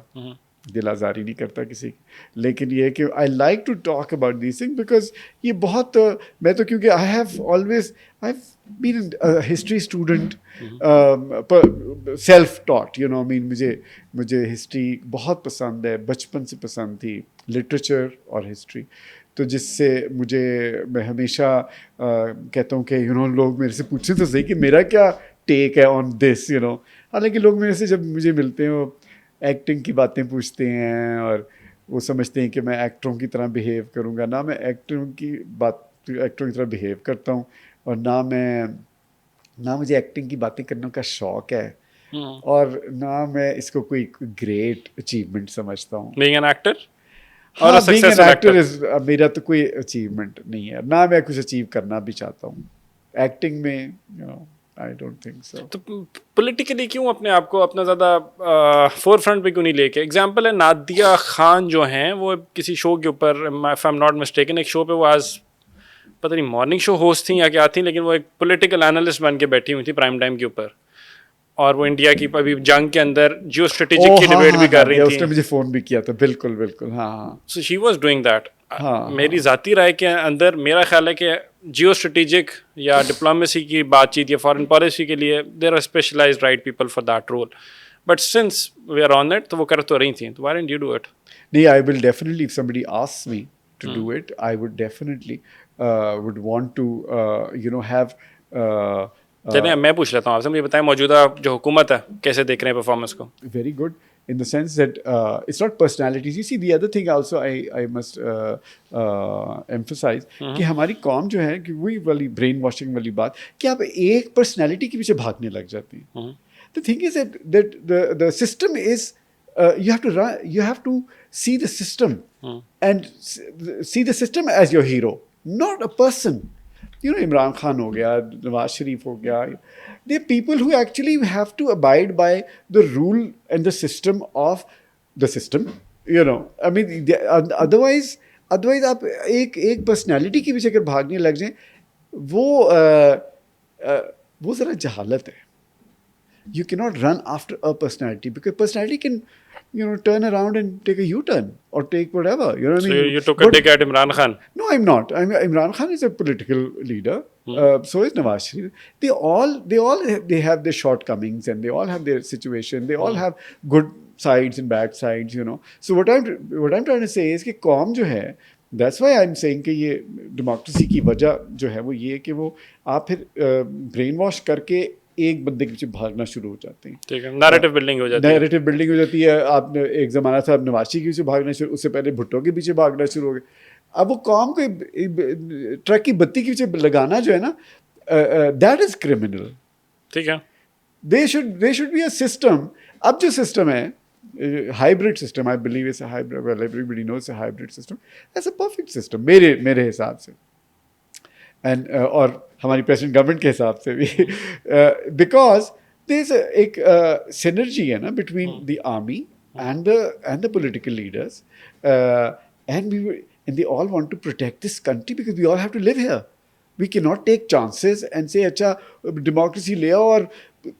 दिल आज़ारी नहीं करता किसी की, लेकिन ये है कि I like to talk about this thing because ये बहुत मैं तो क्योंकि I have been history student self taught मुझे हिस्ट्री बहुत पसंद है, बचपन से पसंद थी लिटरेचर और हिस्ट्री, तो जिससे मैं हमेशा कहता हूँ कि लोग मेरे से पूछते तो सही कि मेरा क्या टेक है ऑन दिस हालांकि लोग मेरे से जब मुझे मिलते हैं वो एक्टिंग की बातें पूछते हैं और वो समझते हैं कि मैं एक्टरों की तरह बिहेव करूँगा. ना मैं एक्टरों की तरह बिहेव करता हूँ और ना मुझे एक्टिंग की बातें करने का शौक़ है और ना मैं इसको कोई ग्रेट अचीवमेंट समझता हूँ. Being an actor? हाँ, being an actor is मेरा तो कोई अचीवमेंट नहीं है, ना मैं कुछ अचीव करना भी चाहता हूँ एक्टिंग में. आई डोंट थिंक सो. तो पॉलिटिकली क्यों अपने आप को अपना ज़्यादा फोर फ्रंट पे क्यों नहीं लेके? एग्जाम्पल है नादिया खान जो हैं, वो किसी शो के ऊपर, if I am not mistaken, एक शो पे वो आज पता नहीं मॉर्निंग शो होस्ट थी या क्या थी, लेकिन वो एक पॉलिटिकल एनालिस्ट बन के बैठी हुई थी प्राइम टाइम के ऊपर और वो इंडिया की अभी जंग के अंदर जियो स्ट्रेटेजिक की डिबेट भी कर रही थी. उसने मुझे फ़ोन भी किया था. बिल्कुल. हाँ. So she was doing that. मेरी ज़ाती राय के अंदर मेरा ख्याल है कि जियो स्ट्रेटेजिक या डिप्लोमेसी की बातचीत या फॉरेन पॉलिसी के लिए there are specialized right people for that role, but since we are on it तो वो कर तो रही थी, तो why didn't you do it? नहीं, I will definitely, if somebody asks me to do it, I would definitely would want to have चलिए मैं पूछ लेता हूँ आपसे, मुझे बताएं मौजूदा जो हुकूमत है कैसे देख रहे हैं परफॉर्मेंस को? Very good in the sense that it's not personalities. You see, the other thing also I must emphasize कि हमारी कौम जो है कि वही वाली ब्रेन वॉशिंग वाली बात कि आप एक पर्सनालिटी के पीछे भागने लग जाते हैं. The thing is that the system is you have to see the system and see the system as your hero, not a person. Imran Khan हो गया, Nawaz Sharif हो गया. They are people who actually have to abide by the rule and the system of the system. I mean, otherwise आप एक personality के पीछे अगर भागने लग जाएं, वो ज़रा जहालत है. You cannot run after a personality because personality can turn around and take a U-turn or take whatever. You know what I mean? So you took a dig at Imran Khan? No, I'm not. Imran Khan is a political leader. So is Nawaz Sharif. They have their shortcomings and they all have their situation. They all have good sides and bad sides. So what I'm trying to say is कि कौम जो है, that's why I'm saying कि ये democracy की वजह जो है वो ये कि वो आप फिर brain wash करके एक बंदे के पीछे भागना शुरू हो जाते हैं. ठीक है, नैरेटिव बिल्डिंग हो जाती है. आपने एक ज़माना था नवाज शरीफ के पीछे भागना शुरू, उससे पहले भुट्टो के पीछे भागना शुरू हो गए. अब वो कौम को ट्रक की बत्ती के पीछे लगाना जो है ना, दैट इज़ क्रिमिनल. ठीक है, they should be a system. अब जो सिस्टम है hybrid system, I believe it's a hybrid, well everybody knows a hybrid system. That's a perfect system मेरे हिसाब से. एंड और हमारी प्रेसिडेंट गवर्नमेंट के हिसाब से भी बिकॉज देयर एक सिनर्जी है ना between the army and the political leaders and they all want to protect this country because we all have to live here. We can not take chances and say अच्छा democracy ले आओ और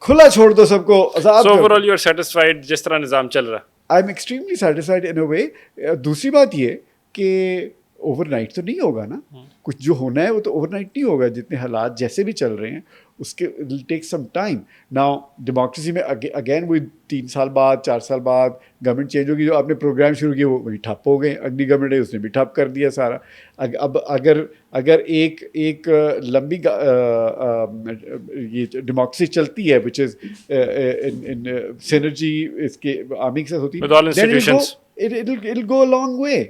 खुला छोड़ दो सबको. So overall you are satisfied जिस तरह निज़ाम चल रहा? I am extremely satisfied in a way. दूसरी बात ये कि ओवरनाइट तो नहीं होगा ना, कुछ जो होना है वो तो ओवरनाइट नहीं होगा, जितने हालात जैसे भी चल रहे हैं उसके will take some time. Now democracy में अगेन वही 3 साल बाद 4 साल बाद गवर्नमेंट चेंज होगी, जो आपने प्रोग्राम शुरू किए वो वही ठप हो गए, अगली गवर्नमेंट है उसने भी ठप कर दिया सारा। अब अगर एक लंबी ये डेमोक्रेसी चलती है विच इज़ इन सिनर्जी इसके आर्मी के साथ होती With all institutions. it'll go a long way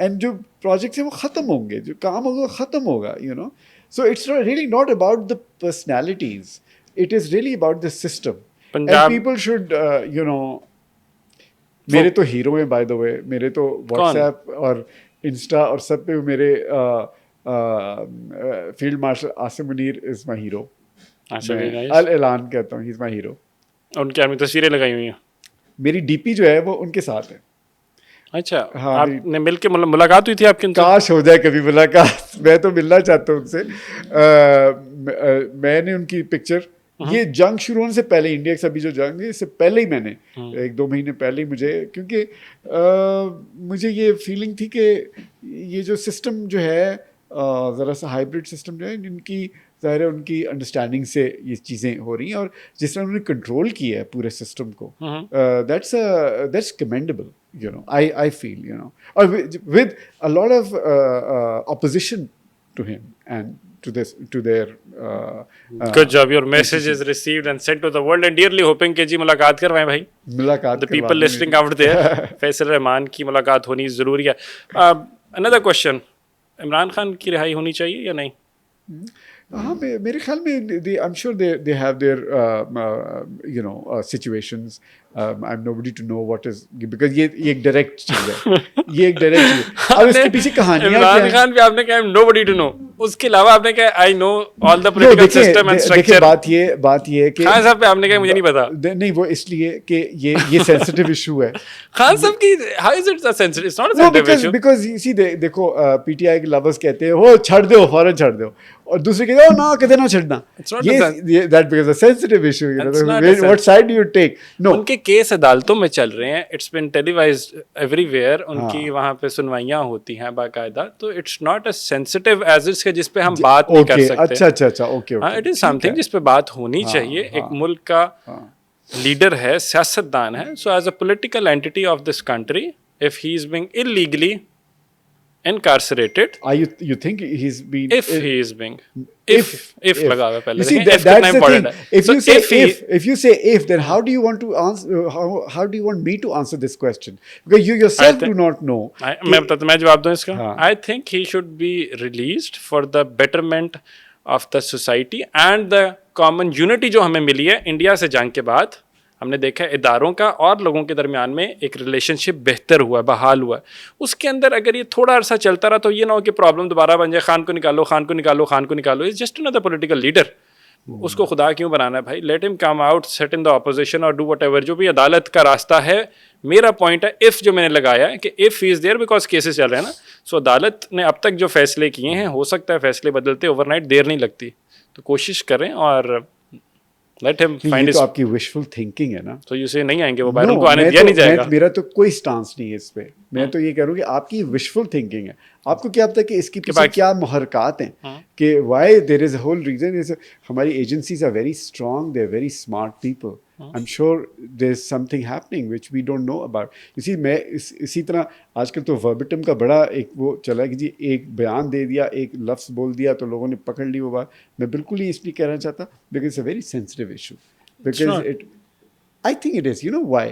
and जो प्रोजेक्ट्स हैं वो ख़त्म होंगे, जो काम होगा वो ख़त्म होगा, you know. So it's really not about the personalities, it is really about the system. Punjab- And people should you know, मेरे तो हीरो हैं बाय द वे, मेरे तो व्हाट्सएप और इंस्टा और सब पे मेरे field marshal Asim Munir is my hero. अच्छा, very nice. अल ऐलान कहता हूँ, ही इज़ माई हीरो। उनकी आर्मी तस्वीरें लगाई हुई हैं। मेरी डीपी जो है वो उनके साथ है। अच्छा, हाँ, आपने मिलके मुलाकात हुई थी आपकी उनसे? काश हो जाए कभी मुलाकात, मैं तो मिलना चाहता हूँ उनसे। मैंने उनकी पिक्चर, ये जंग शुरू होने से पहले, इंडिया के अभी जो जंग है इससे पहले ही मैंने 1-2 महीने पहले ही मुझे, क्योंकि मुझे ये फीलिंग थी कि ये जो सिस्टम जो है ज़रा सा हाइब्रिड सिस्टम जो है, इनकी ज़ाहिर है उनकी अंडरस्टैंडिंग से ये चीज़ें हो रही हैं, और जिस तरह उन्होंने कंट्रोल किया है पूरे सिस्टम को, that's commendable, you know. I feel, you know, or with a lot of opposition to him and to their Good job, your message is received and sent to the world and dearly hoping कि जी मुलाकात करवाएं भाई। मुलाकात The people listening out there, Faisal Rahman की मुलाकात होनी ज़रूरी है। Another question, इमरान खान की रिहाई होनी चाहिए या नहीं? हाँ, मेरे ख्याल में I'm sure they have their you know situations. I'm nobody to know what is, because ये एक डायरेक्ट चीज़ है, ये एक डायरेक्ट चीज़ है। अब इसके पीछे कहानियाँ क्या इमरान हैं? खान भी आपने कहा nobody to know, उसके अलावा आपने कहा I know all the political system and देखिए structure। बात ये है कि खान साहब पे आपने कहा मुझे नहीं पता। नहीं, वो इसलिए कि ये सेंसिटिव इशू है। खान साहब की how is it a sensitive? It's not a No, sensitive issue. because you see, देखो पीटीआई के लवर्स कहते हैं वो छड़ दो, फौरन छड़ दो, और दूसरे कहते हैं ना कदे ना छड़ना। It's not a that because a sensitive issue, you It's know, not a what side do you take? No, उनके केस अदालतों में चल रहे हैं, इट्स बिन टेलीवाइज्ड एवरीवेयर, उनकी वहाँ पे सुनवाइयाँ होती हैं बाकायदा, तो it's not as sensitive as it's के जिस पे हम बात नहीं कर सकते। अच्छा, ओके। हाँ, इट इज समथिंग जिस पे बात होनी चाहिए। एक मुल्क का लीडर है, सियासतदान है, so as a political entity of this country, if he is being illegally incarcerated, you think he's been if he is being if लगा हुआ है पहले, you see, देखें, if that's कितना the important thing. है। If So you say he- if you say if, then how do you want to answer? How do you want me to answer this question? Because you yourself do not know. मैं जवाब दूं इसका। हाँ। I think he should be released for the betterment of the society and the common unity जो हमें मिली है India से जंग के बाद। हमने देखा है इदारों का और लोगों के दरमियान में एक रिलेशनशिप बेहतर हुआ है, बहाल हुआ है। उसके अंदर अगर ये थोड़ा अरसा चलता रहा तो ये ना हो कि प्रॉब्लम दोबारा बन जाए, खान को निकालो, खान को निकालो, खान को निकालो। Is just another political leader, उसको खुदा क्यों बनाना है भाई? Let him come out, set in the opposition और डू व्हाटएवर, जो भी अदालत का रास्ता है। मेरा पॉइंट है इफ़ जो मैंने लगाया है कि if he is there, because cases चल रहे हैं ना, सो अदालत ने अब तक जो फैसले किए हैं, हो सकता है फैसले बदलते ओवरनाइट देर नहीं लगती, तो कोशिश करें और लेट हिम फाइंड ये हिज। तो आपकी विशफुल थिंकिंग है ना। तो यू से नहीं आएंगे वो बाहर, No, उनको आने मैं दिया तो- नहीं जाएगा। मेरा तो कोई स्टांस नहीं है इस पे। मैं तो ये कह रहा हूँ कि आपकी विशफुल थिंकिंग है। आपको क्या पता कि इसके पीछे क्या मुहरकात हैं, कि why there is a whole reason. हमारी agencies are very strong, they are very smart people. I am sure there is something happening which we don't know about. मैं इसी तरह आजकल तो वर्बिटम का बड़ा एक वो चला है कि जी एक बयान दे दिया, एक लफ्ज़ बोल दिया तो लोगों ने पकड़ ली वो बात। मैं बिल्कुल ही इसलिए कहना चाहता, because it's a very sensitive issue. Because not. I think it is. You know why?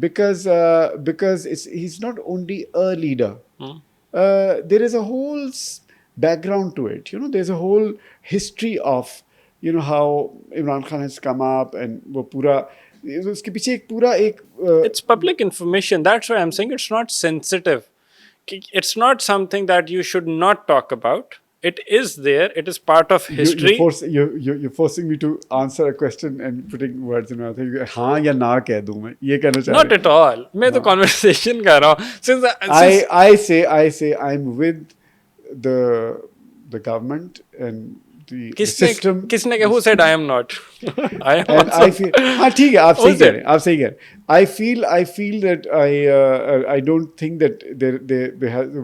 Because he's not only a leader. There is a whole background to it. You know, there's a whole history of, you know, how Imran Khan has come up and वो पूरा उसके पीछे एक पूरा एक It's public information. That's why I'm saying it's not sensitive. It's not something that you should not talk about. It is there. It is part of history. you're forcing me to answer a question and putting words in my mouth. हाँ या ना कह दूँ मैं, ये कहना चाह Not at all. मैं तो conversation कर रहा हूँ. Since I say I'm with the government and the system. किसने कहा? Who said I am not? I am And also. I feel हाँ ठीक है, आप सही कह रहे हैं, आप सही कह रहे हैं। I feel that I don't think that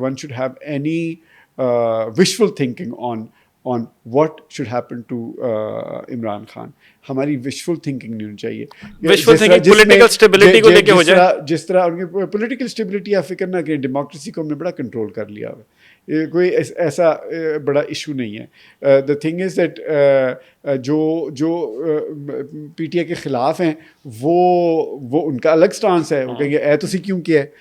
one should have any wishful thinking on what should happen to Imran Khan. हमारी wishful thinking नहीं होनी चाहिए. Wishful thinking political stability को लेके हो जाए. जिस तरह उनकी political stability आप फिक्र ना करें, democracy को हमने बड़ा control कर लिया है. कोई ऐसा बड़ा इशू नहीं है. द थिंग इज़ दैट जो पीटीआई के ख़िलाफ़ हैं वो उनका अलग स्टांस है. वो कहेंगे ए तुसी क्यों किया है.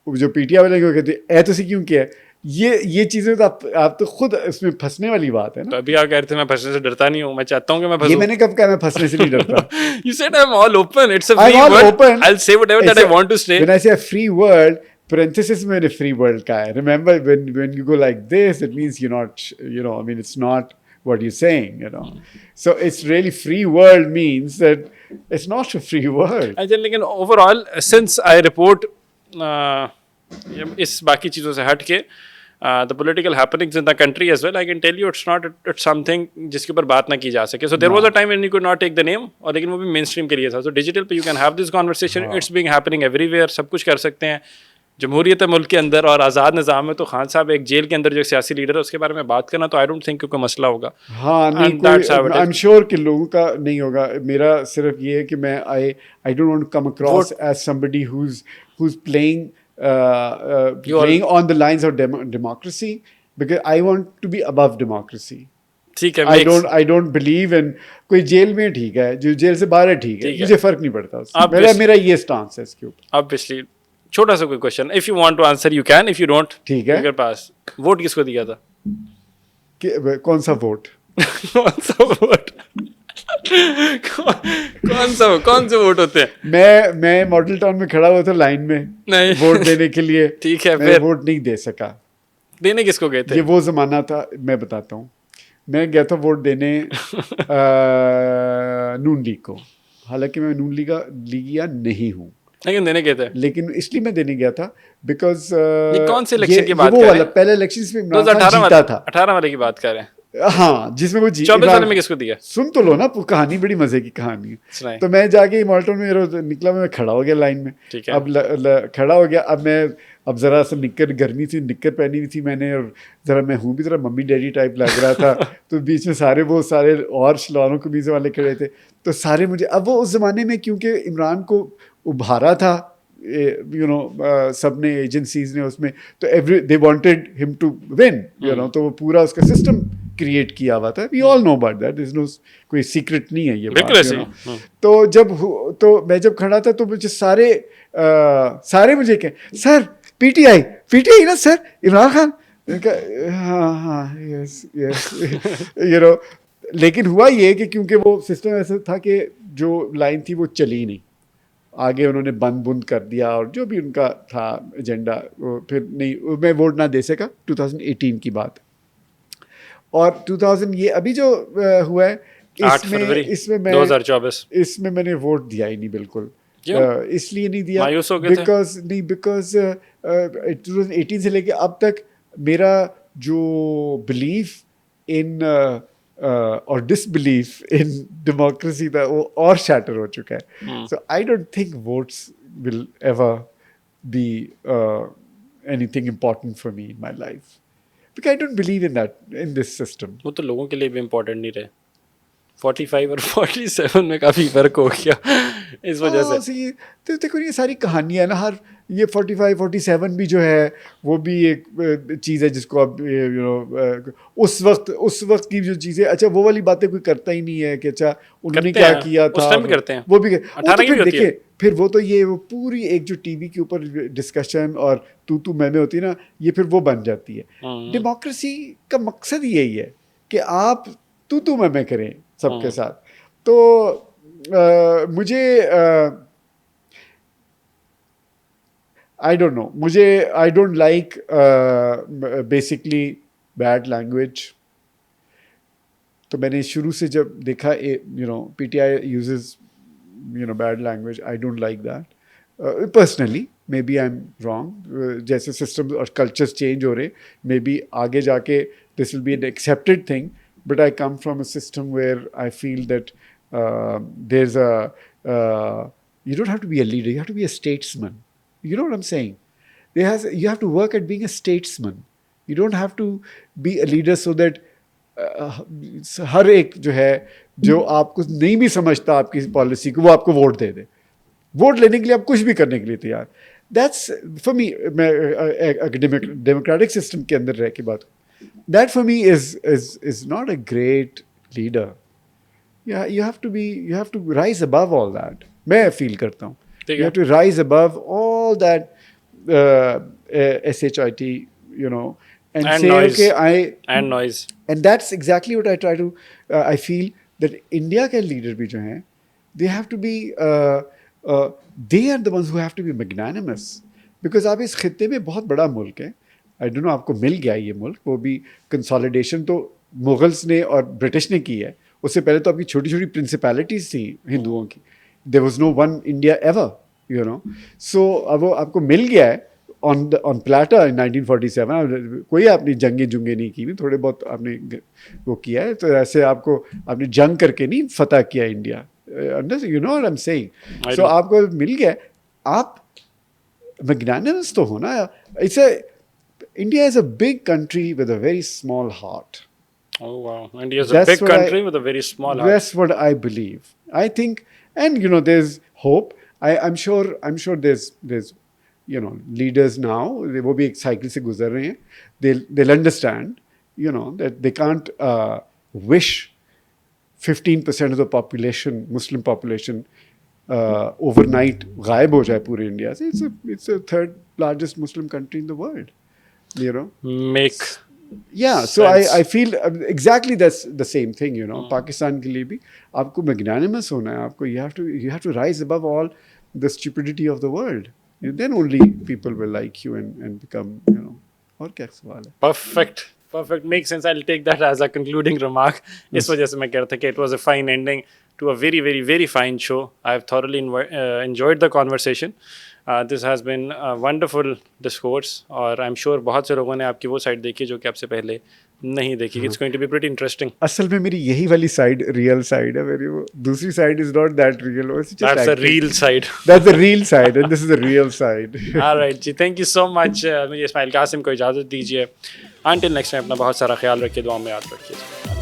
जो पीटीआई वाले को कहते हैं ए तुसी क्यों किया है. ये चीज़ें तो आप तो खुद इसमें फंसने वाली बात है ना. तो अभी आप कह रहे थे मैं फंसने से डरता नहीं हूँ, मैं चाहता हूँ कि मैं फंसूं. ये मैंने कब कहा मैं फंसने से नहीं डरता. You said I'm all open. It's a free world. I'll say whatever that I want to say. When I say a free world, parenthesis में free world का है. Remember when you go like this, it means you're not, I mean, it's not what you're saying, So it's really free world means that it's not a free world. अच्छा, लेकिन overall, since I report इस बाकी चीज़ों से हट के the political happenings in the country as well, I can tell you it's something जिसके ऊपर बात ना की जा सके. So there was a time when you could not take the name, और लेकिन वो भी mainstream के लिए था. So digital पे you can have this conversation. It's being happening everywhere. सब कुछ कर सकते हैं. जमहूरियत है मुल्क के अंदर और आज़ाद निज़ाम है. तो खान साहब एक जेल के अंदर जो सियासी लीडर है उसके बारे में बात करना तो आई डोंट थिंक कोई मसला होगा. हाँ नहीं कोई, आई एम श्योर कि लोगों का नहीं होगा. मेरा सिर्फ ये है कि मैं I don't want to come across as somebody who's playing on the lines of democracy, because I want to be above democracy. ठीक है. I don't believe in कोई जेल में ठीक है, जो जेल से बाहर है ठीक है, मुझे फर्क नहीं पड़ता उससे. मेरा ये स्टांस है इसके ऊपर. Obviously छोटा सा कोई question, if you want to answer you can, if you don't ठीक है. मेरे पास वोट किसको दिया था? कौन सा वोट? कौन सा वोट? कौन से वोट होते हैं? मैं मॉडल टाउन में खड़ा हुआ था लाइन में नहीं वोट देने के लिए. ठीक है. मैं वोट नहीं दे सका. देने किसको गए थे? ये वो जमाना था, मैं बताता हूँ. मैं गया था वोट देने नून लीग को. हालांकि मैं नून लीगिया नहीं हूँ, लेकिन देने गए थे. लेकिन इसलिए मैं देने गया था बिकॉज कौन से इलेक्शन की बात कर रहे हैं? पहले इलेक्शन में इमरान खान जीता था. 18 वाले की बात कर रहे हैं. हाँ, जिसमें वो 24 वाले में किसको दिया? सुन तो लो ना, कहानी बड़ी मजे की कहानी है. तो मैं जाके मॉल्टन में निकला, मैं खड़ा हो गया लाइन में. अब खड़ा हो गया. अब जरा सा निक्कर, गर्मी थी, निक्कर पहनी हुई थी मैंने, और जरा मैं हूँ भी जरा मम्मी डैडी टाइप लग रहा था. तो बीच में सारे और शलवारों कमीज़ों वाले खड़े थे. तो सारे मुझे, अब वो उस जमाने में क्योंकि इमरान को उभारा था सब ने, एजेंसीज ने उसमें, तो they wanted him to win, तो वो पूरा उसका सिस्टम क्रिएट किया हुआ था. We all know about that. There is no, कोई सीक्रेट नहीं है ये बात. तो मैं जब खड़ा था तो मुझे सारे मुझे कहे, सर पीटीआई ना सर, इमरान खान. हाँ यस लेकिन हुआ ये कि क्योंकि वो सिस्टम ऐसा था कि जो लाइन थी वो चली नहीं. आगे उन्होंने बंद कर दिया, और जो भी उनका था एजेंडा, फिर नहीं, मैं वोट ना दे सका. 2018 की बात. और 2000 ये अभी जो हुआ है इसमें मैं 2024 इसमें मैंने वोट दिया ही नहीं बिल्कुल. इसलिए नहीं दिया बिकॉज 2018 से लेके अब तक मेरा जो बिलीफ इन और डिसबिलीफ इन डेमोक्रेसी था वो और शैटर हो चुका है. So I don't think votes will ever be anything important for me in my life, because I don't believe in that, in this system. वो तो लोगों के लिए भी इम्पोर्टेंट नहीं रहे. 45 और 47 में काफ़ी फ़र्क हो गया इस वजह से. तो देखो ये सारी कहानियाँ ना, हर ये 45 47 भी जो है वो भी एक चीज़ है जिसको अब उस वक्त की जो चीज़ें, अच्छा वो वाली बातें कोई करता ही नहीं है कि अच्छा उन्होंने क्या किया था. उस टाइम भी करते हैं वो भी. 18 की भी होती है. फिर वो तो ये वो पूरी एक जो टीवी के ऊपर डिस्कशन और तू मैं होती है ना, ये फिर वो बन जाती है. डेमोक्रेसी का मकसद यही है कि आप तू मैं करें सबके साथ. तो मुझे आई डोंट नो, मुझे I don't like basically bad language. तो मैंने शुरू से जब देखा PTI uses bad language, I don't like that. Personally, maybe I'm wrong. जैसे systems और cultures change हो रहे, maybe आगे जाके this will be an accepted thing. But I come from a system where I feel that there's you don't have to be a leader. You have to be a statesman. You know what I'm saying? You have to work at being a statesman. You don't have to be a leader so that हर एक जो है जो आपको नहीं भी समझता आपकी policy को वो आपको वोट दे दे. वोट लेने के लिए आप कुछ भी करने के लिए तैयार. दैट्स फॉर मी, मैं डेमोक्रेटिक सिस्टम के अंदर रह के बात, that for me is not a great leader. You have to rise above all that. मैं फील करता हूँ. You have to rise above all that shit, you know, and say noise. okay, and noise. And that's exactly what I try to. I feel that India के leader भी जो हैं, they have to be. They are the ones who have to be magnanimous. Because आप इस खित्ते में बहुत बड़ा मुल्क है. I don't know आपको मिल गया ये मुल्क. वो भी कंसोलिडेशन तो मुगल्स ने और ब्रिटिश ने की है. उससे पहले तो आपकी छोटी छोटी प्रिंसिपैलिटीज थी हिंदुओं की. There was no one India ever, you know. So अब वो आपको मिल गया है ऑन प्लेटर इन 1947. कोई आपने जंगे जुंगे नहीं की, थोड़े बहुत आपने वो किया है. तो ऐसे आपने जंग करके नहीं फतह किया India. You know what I am saying. So आपको मिल गया. आप मैग्नानिमस तो होना. India is a big country with a very small heart. Oh wow! India is a big country with a very small heart. That's what I believe. I think, and you know, there's hope. I'm sure there's you know leaders now. वो भी एक cycle से गुजर रहे हैं. They'll understand, you know, that they can't wish 15% of the population, Muslim population, overnight गायब हो जाए पूरे इंडिया से. It's a third largest Muslim country in the world. You know. Make. Yeah, so I feel exactly that's the same thing, you know. Pakistan के लिए भी आपको magnanimous होना है. आपको you have to rise above all the stupidity of the world. Then only people will like you and become, you know. और क्या सवाल है? Perfect. Makes sense. I'll take that as a concluding remark. इस वजह से मैं कह रहा था कि it was a fine ending to a very, very, very fine show. I've thoroughly enjoyed the conversation. This has been a wonderful discourse. और I'm sure बहुत से लोगों ने आपकी वो साइड देखी जो कि आपसे पहले नहीं देखी. It's going to be pretty interesting. असल में मेरी यही वाली साइड रियल साइड है. मेरी वो दूसरी side is not that real. That's the real side. That's the real side and this is the real side. All right जी, thank you so much. मुझे इस्माइल कासिम को इजाज़त दीजिए. Until next time, अपना बहुत सारा ख्याल रखिए, दुआ में याद रखिए.